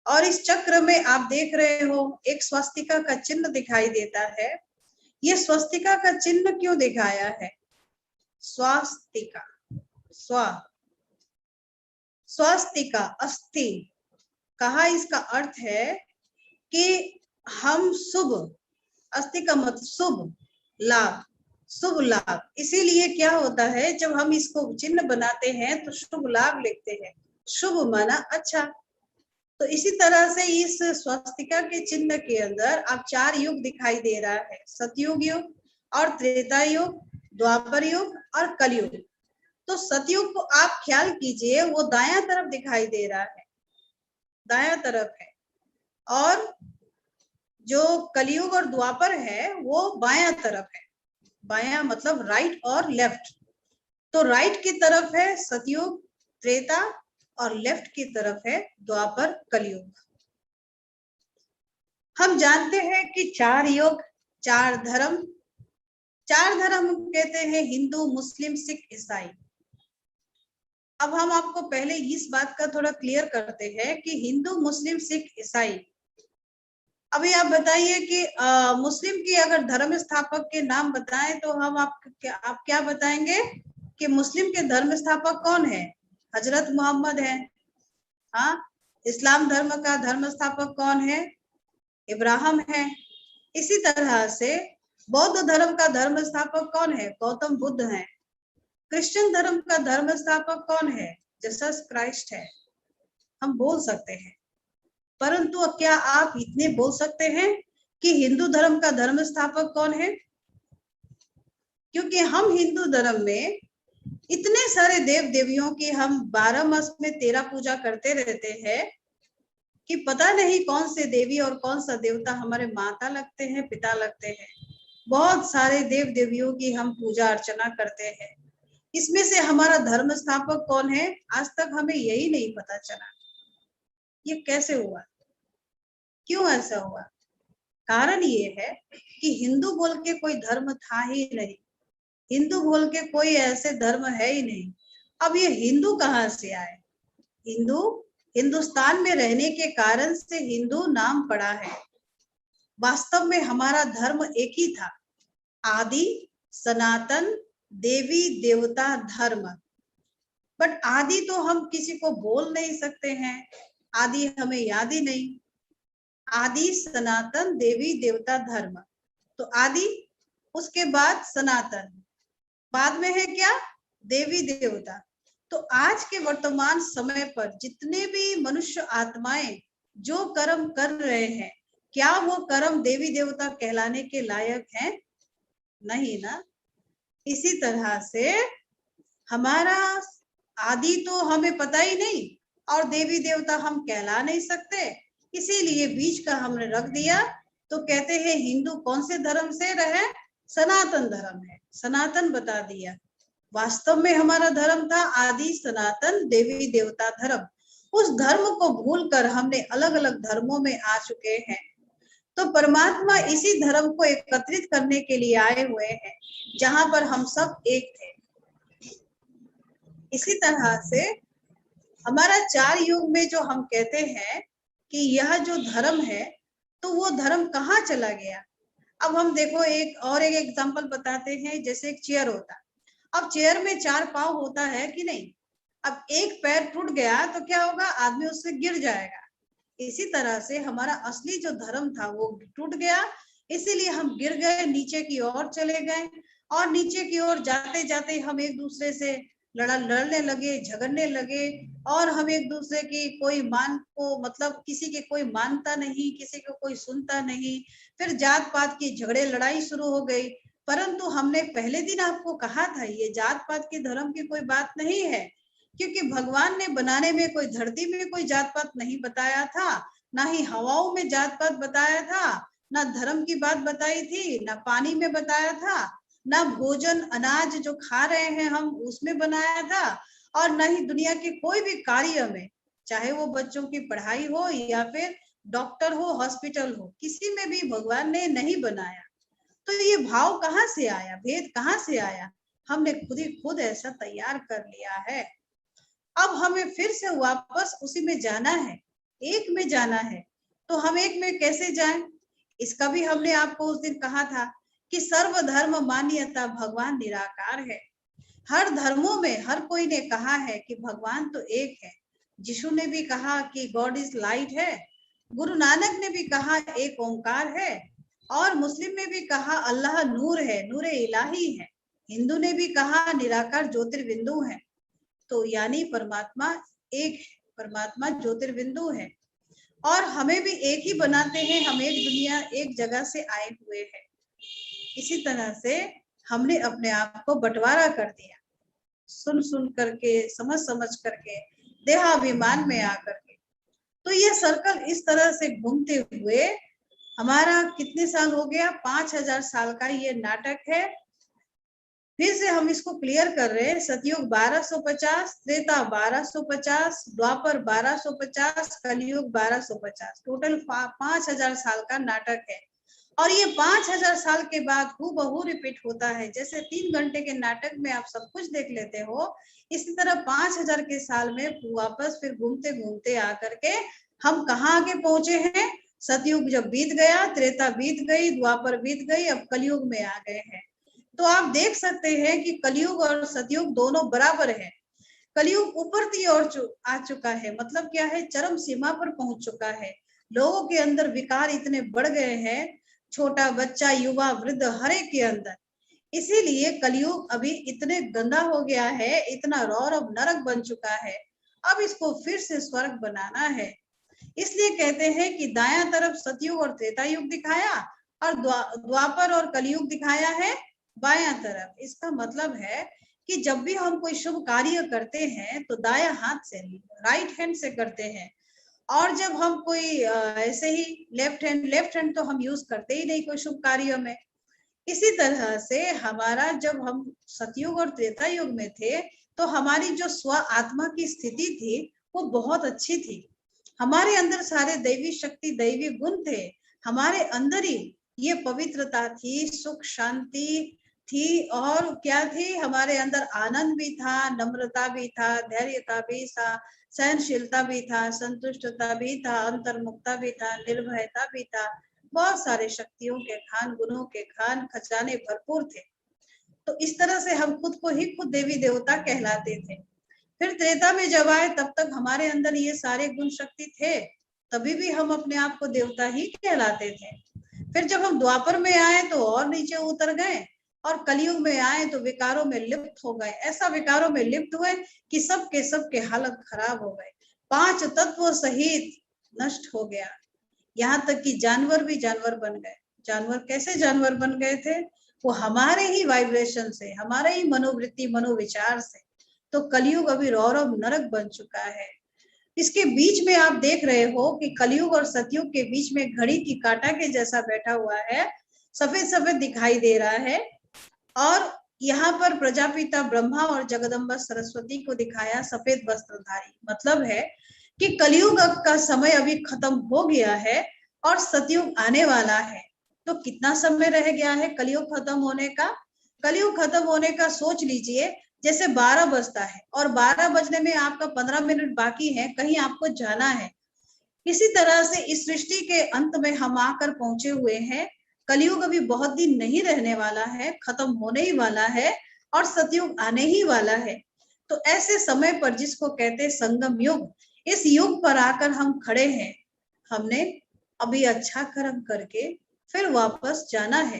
और इस चक्र में आप देख रहे हो एक स्वस्तिका का चिन्ह दिखाई देता है। ये स्वस्तिका का चिन्ह क्यों दिखाया है? स्वास्तिका, स्वस्तिका अस्थि कहा, इसका अर्थ है कि हम शुभ, अस्थि का मतलब शुभ लाभ, शुभ लाभ। इसीलिए क्या होता है, जब हम इसको चिन्ह बनाते हैं तो शुभ लाभ लिखते हैं, शुभ माना अच्छा। तो इसी तरह से इस स्वस्तिका के चिन्ह के अंदर आप 4 युग दिखाई दे रहा है, सतयुग युग और त्रेता युग, द्वापर युग और कलयुग। तो सतयुग को आप ख्याल कीजिए, वो दायां तरफ दिखाई दे रहा है, दायां तरफ है, और जो कलयुग और द्वापर है वो बायां तरफ है। बायां मतलब राइट और लेफ्ट। तो राइट की तरफ है सतयुग त्रेता और लेफ्ट की तरफ है द्वापर कलयुग। हम जानते हैं कि 4 युग 4 धर्म, 4 धर्म कहते हैं हिंदू, मुस्लिम, सिख, ईसाई। अब हम आपको पहले इस बात का थोड़ा क्लियर करते हैं कि हिंदू, मुस्लिम, सिख, ईसाई। अभी आप बताइए कि मुस्लिम की अगर धर्म स्थापक के नाम बताएं तो हम आप क्या बताएंगे कि मुस्लिम के धर्म स्थापक कौन है? हजरत मोहम्मद है। हाँ, इस्लाम धर्म का धर्म स्थापक कौन है? इब्राहिम है। इसी तरह से बौद्ध धर्म का धर्म स्थापक कौन है? गौतम बुद्ध है। क्रिश्चियन धर्म का धर्म स्थापक कौन है? जीसस क्राइस्ट है। हम बोल सकते हैं, परंतु क्या आप इतने बोल सकते हैं कि हिंदू धर्म का धर्म स्थापक कौन है? क्योंकि हम हिंदू धर्म में इतने सारे देव देवियों की हम 12 मास में 13 पूजा करते रहते हैं कि पता नहीं कौन से देवी और कौन सा देवता हमारे माता लगते हैं, पिता लगते हैं। बहुत सारे देव देवियों की हम पूजा अर्चना करते हैं। इसमें से हमारा धर्म स्थापक कौन है, आज तक हमें यही नहीं पता चला। ये कैसे हुआ? क्यों ऐसा हुआ? कारण ये है कि हिंदू बोल के कोई धर्म था ही नहीं, हिंदू बोल के कोई ऐसे धर्म है ही नहीं। अब ये हिंदू कहाँ से आए? हिंदू हिंदुस्तान में रहने के कारण से हिंदू नाम पड़ा है। वास्तव में हमारा धर्म एक ही था, आदि सनातन देवी देवता धर्म। बट आदि तो हम किसी को बोल नहीं सकते हैं, आदि हमें याद ही नहीं। आदि सनातन देवी देवता धर्म, तो आदि, उसके बाद सनातन, बाद में है क्या? देवी देवता। तो आज के वर्तमान समय पर जितने भी मनुष्य आत्माएं जो कर्म कर रहे हैं, क्या वो कर्म देवी देवता कहलाने के लायक हैं? नहीं ना। इसी तरह से हमारा आदि तो हमें पता ही नहीं और देवी देवता हम कहला नहीं सकते, इसीलिए बीच का हमने रख दिया। तो कहते हैं हिंदू कौन से धर्म से रहे? सनातन धर्म है, सनातन बता दिया। वास्तव में हमारा धर्म था आदि सनातन देवी देवता धर्म। उस धर्म को भूलकर हमने अलग अलग धर्मों में आ चुके हैं। तो परमात्मा इसी धर्म को एकत्रित करने के लिए आए हुए हैं, जहां पर हम सब एक थे। इसी तरह से हमारा 4 युग में जो हम कहते हैं कि यह जो धर्म है, तो वो धर्म कहाँ चला गया? अब हम देखो एक एग्जांपल बताते हैं। जैसे एक चेयर होता, अब चेयर में 4 पांव होता है कि नहीं? अब एक पैर टूट गया तो क्या होगा? आदमी उससे गिर जाएगा। इसी तरह से हमारा असली जो धर्म था वो टूट गया, इसीलिए हम गिर गए, नीचे की ओर चले गए, और नीचे की ओर जाते जाते हम एक दूसरे से लड़ने लगे, झगड़ने लगे, और हम एक दूसरे की कोई मान को मतलब किसी के कोई मानता नहीं, किसी को कोई सुनता नहीं। फिर जात पात की झगड़े लड़ाई शुरू हो गई। परंतु हमने पहले दिन आपको कहा था ये जात पात के धर्म की कोई बात नहीं है, क्योंकि भगवान ने बनाने में कोई धरती में कोई जात पात नहीं बताया था, ना ही हवाओं में जात पात बताया था, ना धर्म की बात बताई थी, ना पानी में बताया था, ना भोजन अनाज जो खा रहे हैं हम उसमें बनाया था, और ना ही दुनिया के कोई भी कार्य में, चाहे वो बच्चों की पढ़ाई हो या फिर डॉक्टर हो, हॉस्पिटल हो, किसी में भी भगवान ने नहीं बनाया। तो ये भाव कहाँ से आया? भेद कहाँ से आया? हमने खुद ही खुद ऐसा तैयार कर लिया है। अब हमें फिर से वापस उसी में जाना है। एक में जाना है। तो हम एक में कैसे जाएं? इसका भी हमने आपको उस दिन कहा था कि सर्वधर्म मान्यता भगवान निराकार है। हर धर्मों में हर कोई ने कहा है कि भगवान तो एक है। यीशु ने भी कहा कि गॉड इज लाइट है। गुरु नानक ने भी कहा एक ओंकार है। और मुस्लिम ने भी कहा अल्लाह नूर है, नूर इलाही है। हिंदू ने भी कहा निराकार ज्योतिर्बिंदु है। तो यानी परमात्मा एक है, परमात्मा ज्योतिर्बिंदु है। और हमें भी एक ही बनाते हैं, हम एक दुनिया एक जगह से आए हुए हैं। इसी तरह से हमने अपने आप को बंटवारा कर दिया, सुन सुन करके, समझ समझ करके, देहाभिमान में आकर के। तो ये सर्कल इस तरह से घूमते हुए हमारा कितने साल हो गया? 5000 साल का ये नाटक है। फिर से हम इसको क्लियर कर रहे हैं। सतयुग 1250, त्रेता 1250, द्वापर 1250, कलयुग 1250, टोटल 5000 साल का नाटक है। और ये 5000 साल के बाद हूबहू रिपीट होता है। जैसे 3 घंटे के नाटक में आप सब कुछ देख लेते हो, इसी तरह 5000 के साल में वापस फिर घूमते घूमते आकर के हम कहाँ आगे पहुंचे हैं? सतयुग जब बीत गया, त्रेता बीत गई, द्वापर बीत गई, अब कलयुग में आ गए हैं। तो आप देख सकते हैं कि कलयुग और सतयुग दोनों बराबर है। कलयुग ऊपर की ओर आ चुका है, मतलब क्या है? चरम सीमा पर पहुंच चुका है। लोगों के अंदर विकार इतने बढ़ गए हैं, छोटा बच्चा, युवा, वृद्ध, हर एक के अंदर। इसीलिए कलयुग अभी इतने गंदा हो गया है, इतना रौर अब नरक बन चुका है। अब इसको फिर से स्वर्ग बनाना है। इसलिए कहते हैं कि दायां तरफ सतयुग और त्रेता युग दिखाया और द्वापर और कलयुग दिखाया है बायां तरफ। इसका मतलब है कि जब भी हम कोई शुभ कार्य करते हैं तो दाया हाथ से, राइट हैंड से करते हैं। और जब हम कोई ऐसे ही लेफ्ट हैंड तो हम यूज करते ही नहीं कोई शुभ कार्य में। इसी तरह से हमारा जब हम सतयुग और त्रेता युग में थे तो हमारी जो स्व आत्मा की स्थिति थी वो बहुत अच्छी थी। हमारे अंदर सारे दैवी शक्ति, दैवी गुण थे। हमारे अंदर ही ये पवित्रता थी, सुख शांति थी, और क्या थी? हमारे अंदर आनंद भी था, नम्रता भी था, धैर्यता भी था, सहनशीलता भी था, संतुष्टता भी था, अंतर्मुखता भी था, निर्भयता भी था। बहुत सारे शक्तियों के खान, गुणों के खान खजाने भरपूर थे। तो इस तरह से हम खुद को ही खुद देवी देवता कहलाते थे। फिर त्रेता में जब आए तब तक हमारे अंदर ये सारे गुण शक्ति थे, तभी भी हम अपने आप को देवता ही कहलाते थे। फिर जब हम द्वापर में आए तो और नीचे उतर गए, और कलयुग में आए तो विकारों में लिप्त हो गए। ऐसा विकारों में लिप्त हुए कि सबके हालत खराब हो गए, 5 तत्व सहित नष्ट हो गया। यहाँ तक कि जानवर भी जानवर बन गए। जानवर कैसे जानवर बन गए थे? वो हमारे ही वाइब्रेशन से, हमारे ही मनोवृत्ति, मनोविचार से। तो कलयुग अभी रौरव नरक बन चुका है। इसके बीच में आप देख रहे हो कि कलयुग और सतयुग के बीच में घड़ी की कांटा के जैसा बैठा हुआ है, सफेद सफेद दिखाई दे रहा है। और यहाँ पर प्रजापिता ब्रह्मा और जगदम्बा सरस्वती को दिखाया सफेद वस्त्रधारी। मतलब है कि कलयुग का समय अभी खत्म हो गया है और सतयुग आने वाला है। तो कितना समय रह गया है कलयुग खत्म होने का? कलयुग खत्म होने का सोच लीजिए, जैसे 12 बजता है और 12 बजने में आपका 15 मिनट बाकी है, कहीं आपको जाना है। इसी तरह से इस सृष्टि के अंत में हम आकर पहुंचे हुए हैं। कलयुग अभी बहुत दिन नहीं रहने वाला है, खत्म होने ही वाला है और सतयुग आने ही वाला है। तो ऐसे समय पर जिसको कहते हैं संगम युग, इस युग पर आकर हम खड़े हैं। हमने अभी अच्छा कर्म करके फिर वापस जाना है।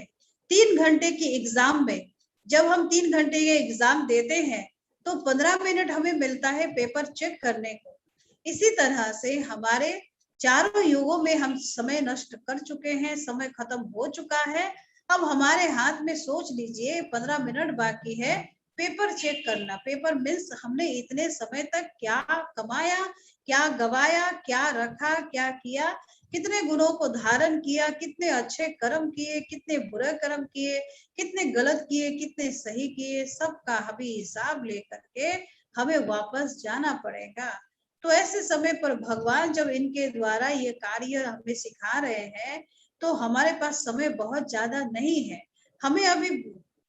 3 घंटे की एग्जाम में जब हम 3 घंटे के एग्जाम देते हैं तो 15 मिनट हमें मिलता है पेपर चेक करने को। इसी तरह से हमारे चारों युगों में हम समय नष्ट कर चुके हैं, समय खत्म हो चुका है। अब हमारे हाथ में सोच लीजिए 15 मिनट बाकी है पेपर चेक करना। पेपर मीन्स हमने इतने समय तक क्या कमाया, क्या गवाया, क्या रखा, क्या किया, कितने गुणों को धारण किया, कितने अच्छे कर्म किए, कितने बुरे कर्म किए, कितने गलत किए, कितने सही किए, सबका अभी हिसाब लेकर के हमें वापस जाना पड़ेगा। तो ऐसे समय पर भगवान जब इनके द्वारा ये कार्य हमें सिखा रहे हैं तो हमारे पास समय बहुत ज्यादा नहीं है। हमें अभी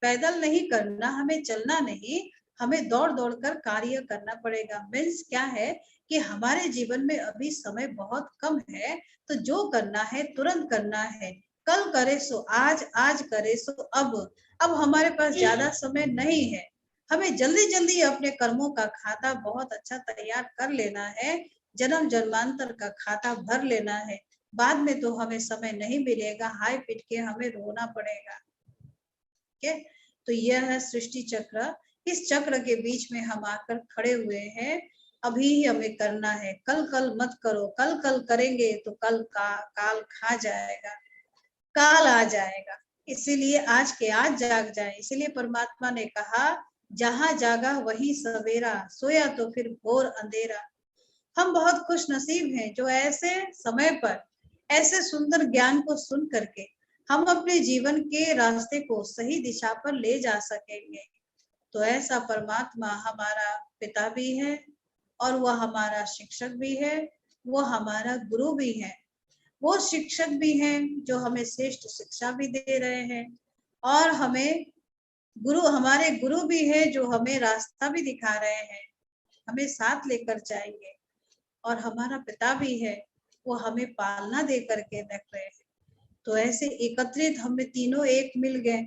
पैदल नहीं करना, हमें चलना नहीं, हमें दौड़ दौड़ कर कार्य करना पड़ेगा। मीन्स क्या है कि हमारे जीवन में अभी समय बहुत कम है, तो जो करना है तुरंत करना है, कल करे सो आज, आज करे सो अब हमारे पास ज्यादा समय नहीं है। हमें जल्दी जल्दी अपने कर्मों का खाता बहुत अच्छा तैयार कर लेना है, जन्म जन्मांतर का खाता भर लेना है। बाद में तो हमें समय नहीं मिलेगा, हाय पीट के हमें रोना पड़ेगा। ठीक है, तो यह है सृष्टि चक्र। इस चक्र के बीच में हम आकर खड़े हुए हैं। अभी ही हमें करना है, कल कल मत करो, कल कल करेंगे तो कल का काल खा जाएगा, काल आ जाएगा। इसीलिए आज के आज जाग जाए। इसीलिए परमात्मा ने कहा, जहां जागा वही सवेरा, सोया तो फिर घोर अंधेरा। हम बहुत खुश नसीब हैं जो ऐसे समय पर ऐसे सुंदर ज्ञान को सुन करके हम अपने जीवन के रास्ते को सही दिशा पर ले जा सकेंगे। तो ऐसा परमात्मा हमारा पिता भी है, और वह हमारा शिक्षक भी है, वो हमारा गुरु भी है। वो शिक्षक भी हैं जो हमें श्रेष्ठ शिक्षा भी दे रहे हैं, और हमें हमारे गुरु भी है जो हमें रास्ता भी दिखा रहे हैं, हमें साथ लेकर जाएंगे। और हमारा पिता भी है, वो हमें पालना दे करके रख रहे हैं। तो ऐसे एकत्रित हमें तीनों एक मिल गए।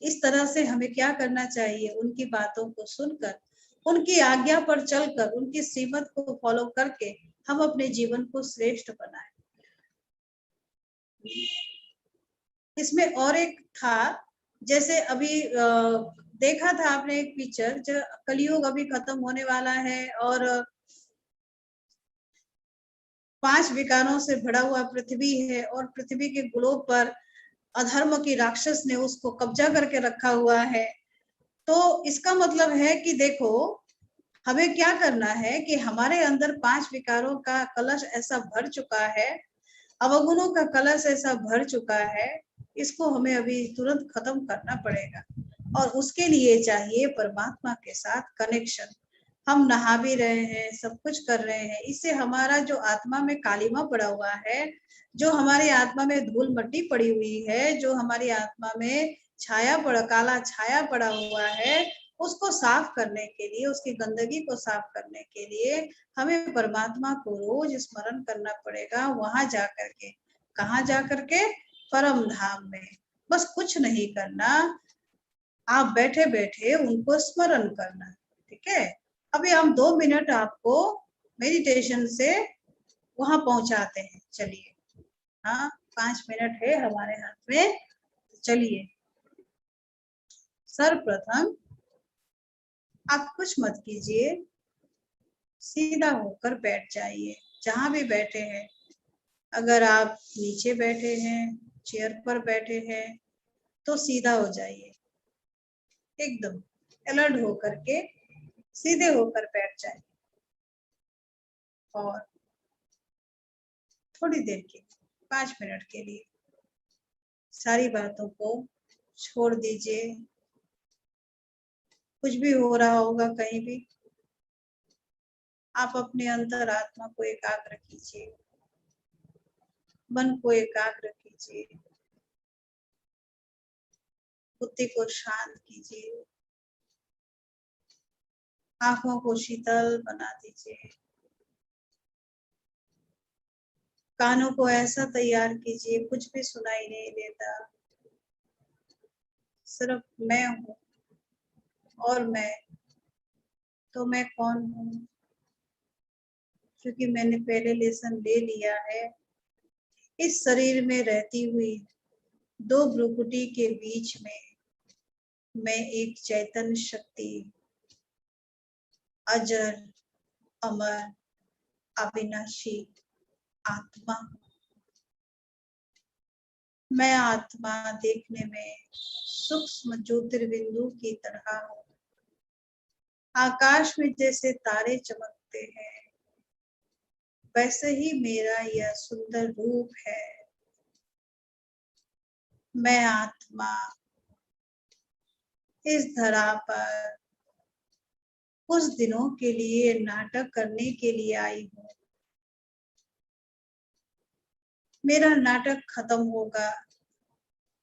इस तरह से हमें क्या करना चाहिए, उनकी बातों को सुनकर, उनकी आज्ञा पर चलकर, उनकी श्रीमत को फॉलो करके हम अपने जीवन को श्रेष्ठ बनाएं। इसमें और एक था, जैसे अभी देखा था आपने एक पिक्चर, जो कलयुग अभी खत्म होने वाला है और 5 विकारों से भरा हुआ पृथ्वी है, और पृथ्वी के ग्लोब पर अधर्म की राक्षस ने उसको कब्जा करके रखा हुआ है। तो इसका मतलब है कि देखो, हमें क्या करना है कि हमारे अंदर 5 विकारों का कलश ऐसा भर चुका है, अवगुणों का कलश ऐसा भर चुका है, इसको हमें अभी तुरंत खत्म करना पड़ेगा। और उसके लिए चाहिए परमात्मा के साथ कनेक्शन। हम नहा भी रहे हैं, सब कुछ कर रहे हैं, इससे हमारा जो आत्मा में कालिमा पड़ा हुआ है, जो हमारी आत्मा में धूल मट्टी पड़ी हुई है, जो हमारी आत्मा में काला छाया पड़ा हुआ है, उसको साफ करने के लिए, उसकी गंदगी को साफ करने के लिए हमें परमात्मा को रोज स्मरण करना पड़ेगा। वहां जाकर के, कहाँ जाकर के, परम धाम में। बस कुछ नहीं करना, आप बैठे बैठे उनको स्मरण करना। ठीक है, अभी हम 2 मिनट आपको मेडिटेशन से वहां पहुंचाते हैं। चलिए, हाँ, 5 मिनट है हमारे हाथ में। चलिए, सर्वप्रथम आप कुछ मत कीजिए, सीधा होकर बैठ जाइए जहां भी बैठे हैं। अगर आप नीचे बैठे हैं, चेयर पर बैठे हैं, तो सीधा हो जाइए, एकदम अलर्ट होकर के सीधे होकर बैठ जाइए। और थोड़ी देर के 5 मिनट के लिए सारी बातों को छोड़ दीजिए। कुछ भी हो रहा होगा कहीं भी, आप अपने अंतर आत्मा को एकाग्र कीजिए, मन को एकाग्र कीजिए, बुद्धि को शांत कीजिए, आंखों को शीतल बना दीजिए, कानों को ऐसा तैयार कीजिए कुछ भी सुनाई नहीं देता, सिर्फ मैं हूँ। और मैं तो मैं कौन हूँ, क्योंकि मैंने पहले लेसन ले लिया है। इस शरीर में रहती हुई 2 भ्रुकुटी के बीच में मैं एक चैतन्य शक्ति, अजर अमर अविनाशी आत्मा। मैं आत्मा देखने में सूक्ष्म ज्योतिर्बिंदु की तरह हूँ। आकाश में जैसे तारे चमकते हैं, वैसे ही मेरा यह सुंदर रूप है। मैं आत्मा इस धरा पर कुछ दिनों के लिए नाटक करने के लिए आई हूँ। मेरा नाटक खत्म होगा,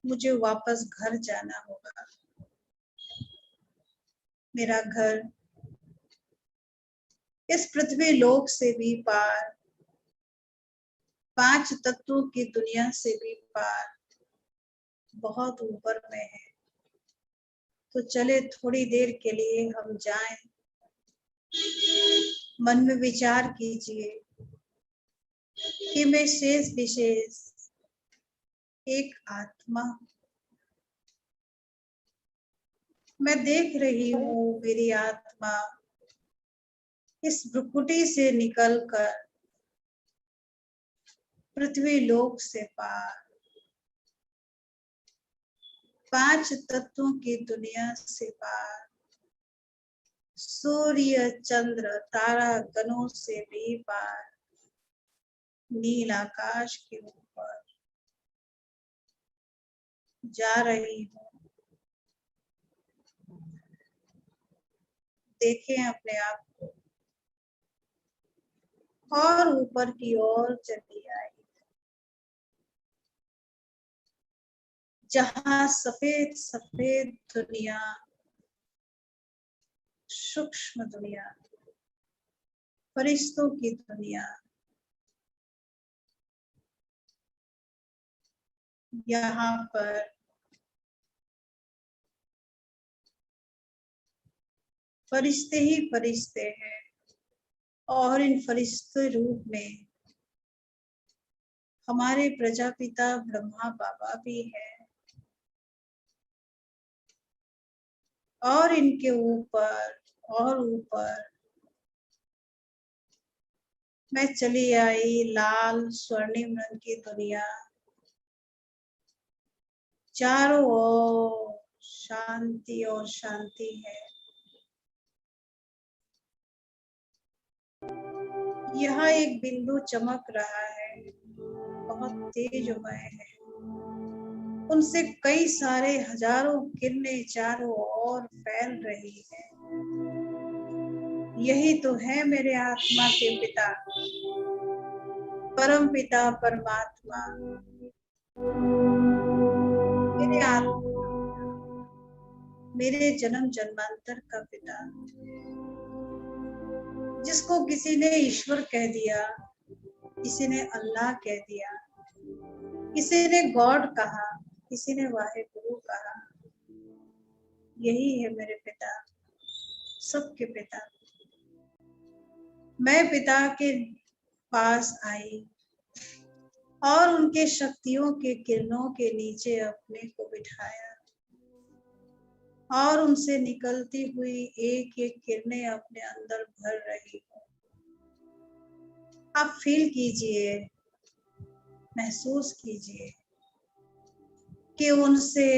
मुझे वापस घर जाना होगा। मेरा घर इस पृथ्वी लोक से भी पार, 5 तत्वों की दुनिया से भी पार, बहुत ऊपर में है। तो चले थोड़ी देर के लिए हम जाएं, मन में विचार कीजिए कि मैं शेष विशेष एक आत्मा, मैं देख रही हूँ मेरी आत्मा इस भ्रुकुटी से निकलकर पृथ्वी लोक से पार, 5 तत्वों की दुनिया से पार, सूर्य चंद्र तारा गणों से भी पार, नील आकाश के ऊपर जा रही हूँ। देखें अपने आप को, और ऊपर की ओर चली आई, जहां सफेद सफेद दुनिया, सूक्ष्म दुनिया, फरिश्तों की दुनिया, यहाँ पर फरिश्ते ही फरिश्ते हैं, और इन फरिश्ते रूप में हमारे प्रजापिता ब्रह्मा बाबा भी है, और इनके ऊपर और ऊपर मैं चली आई लाल स्वर्णिम रंग की दुनिया, चारों ओर शांति और शांति है। यहाँ एक बिंदु चमक रहा है, बहुत तेजमय है, उनसे कई सारे हजारों किरणें चारों ओर फैल रही है। यही तो है मेरे आत्मा के पिता, परम पिता परमात्मा, मेरे आत्मा, मेरे जन्म जन्मांतर का पिता, जिसको किसी ने ईश्वर कह दिया, किसी ने अल्लाह कह दिया, किसी ने गॉड कहा, किसी ने वाहेगुरु कहा। यही है मेरे पिता, सबके पिता। मैं पिता के पास आई और उनके शक्तियों के किरणों के नीचे अपने को बिठाया, और उनसे निकलती हुई एक एक किरणें अपने अंदर भर रही हूँ। आप फील कीजिए, महसूस कीजिए कि उनसे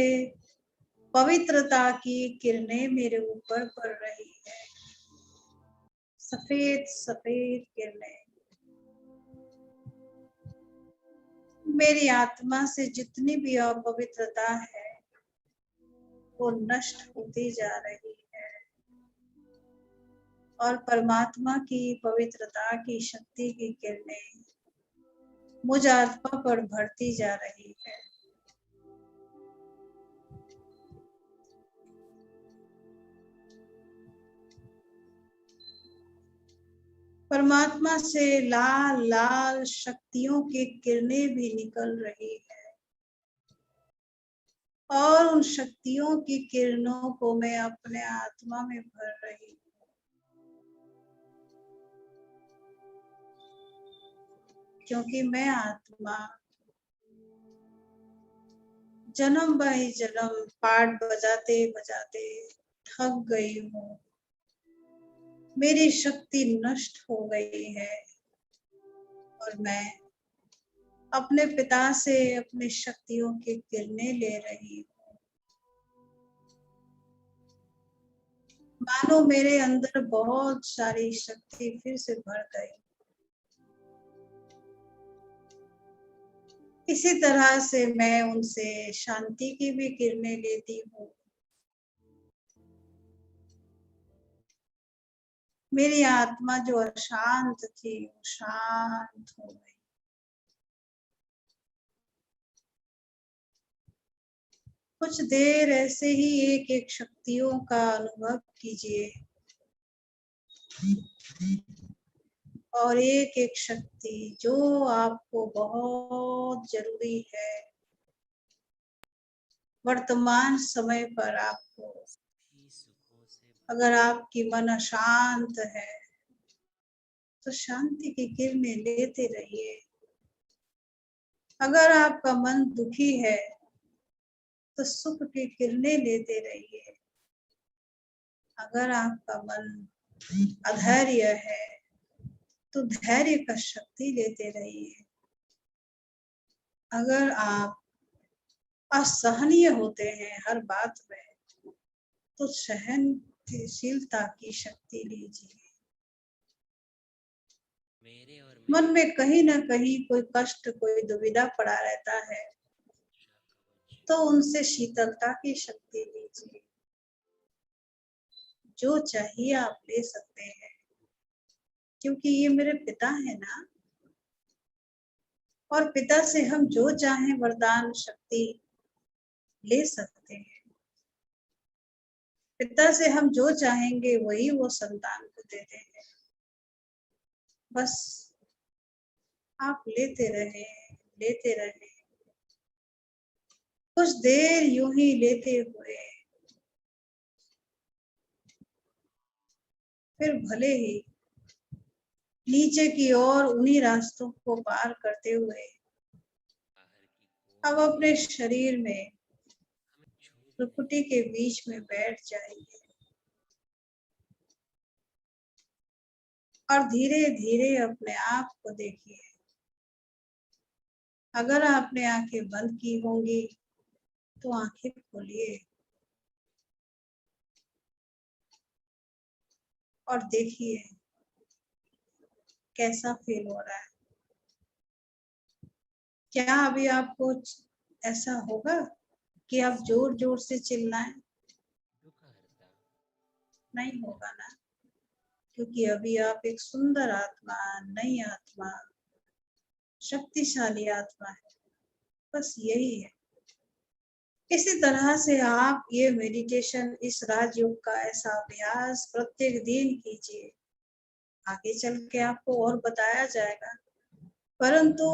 पवित्रता की किरणें मेरे ऊपर पड़ रही है, सफेद सफेद किरणें। मेरी आत्मा से जितनी भी अपवित्रता है वो नष्ट होती जा रही है, और परमात्मा की पवित्रता की शक्ति की किरणें मुझ आत्मा पर भरती जा रही है। परमात्मा से लाल लाल शक्तियों की किरणें भी निकल रही है, और उन शक्तियों की किरणों को मैं अपने आत्मा में भर रही हूँ। क्योंकि मैं आत्मा जन्म बाई जन्म पाठ बजाते बजाते थक गई हूँ, मेरी शक्ति नष्ट हो गई है, और मैं अपने पिता से अपनी शक्तियों की किरणें ले रही हूँ। मानो मेरे अंदर बहुत सारी शक्ति फिर से भर गई। इसी तरह से मैं उनसे शांति की भी किरणें लेती हूँ। मेरी आत्मा जो अशांत थी वो शांत हो गई। कुछ देर ऐसे ही एक एक शक्तियों का अनुभव कीजिए, और एक एक शक्ति जो आपको बहुत जरूरी है वर्तमान समय पर आपको, अगर आपकी मन अशांत है तो शांति की किरणें लेते रहिए। अगर आपका मन दुखी है तो सुख की किरणें लेते रहिए। अगर आपका मन अधैर्य है तो धैर्य का शक्ति लेते रहिए। अगर आप असहनीय होते हैं हर बात में तो सहनशीलता की शक्ति लीजिए। मन में कहीं ना कहीं कोई कष्ट, कोई दुविधा पड़ा रहता है तो उनसे शीतलता की शक्ति लीजिए। जो चाहिए आप ले सकते हैं, क्योंकि ये मेरे पिता है ना, और पिता से हम जो चाहें वरदान शक्ति ले सकते हैं। पिता से हम जो चाहेंगे वही वो संतान को देते हैं। बस आप लेते रहे, लेते रहे। कुछ देर यूं ही लेते हुए फिर भले ही नीचे की ओर उन्हीं रास्तों को पार करते हुए अब अपने शरीर में प्रकृति के बीच में बैठ जाइए और धीरे धीरे अपने आप को देखिए। अगर आपने आंखें बंद की होंगी तो आंखें खोलिए और देखिए कैसा फील हो रहा है। क्या अभी आपको ऐसा होगा कि आप जोर जोर से चिल्लाएं? नहीं होगा ना, क्योंकि अभी आप एक सुंदर आत्मा, नई आत्मा, शक्तिशाली आत्मा है। बस यही है। इसी तरह से आप ये मेडिटेशन, इस राजयोग का ऐसा अभ्यास प्रत्येक दिन कीजिए। आगे चल के आपको और बताया जाएगा, परंतु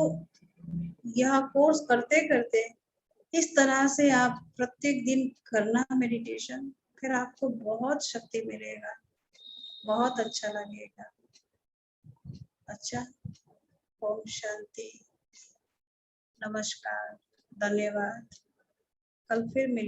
यह कोर्स करते करते इस तरह से आप प्रत्येक दिन करना मेडिटेशन, फिर आपको बहुत शक्ति मिलेगा, बहुत अच्छा लगेगा। अच्छा, ओम शांति, नमस्कार, धन्यवाद। कल फिर मिलेंगे।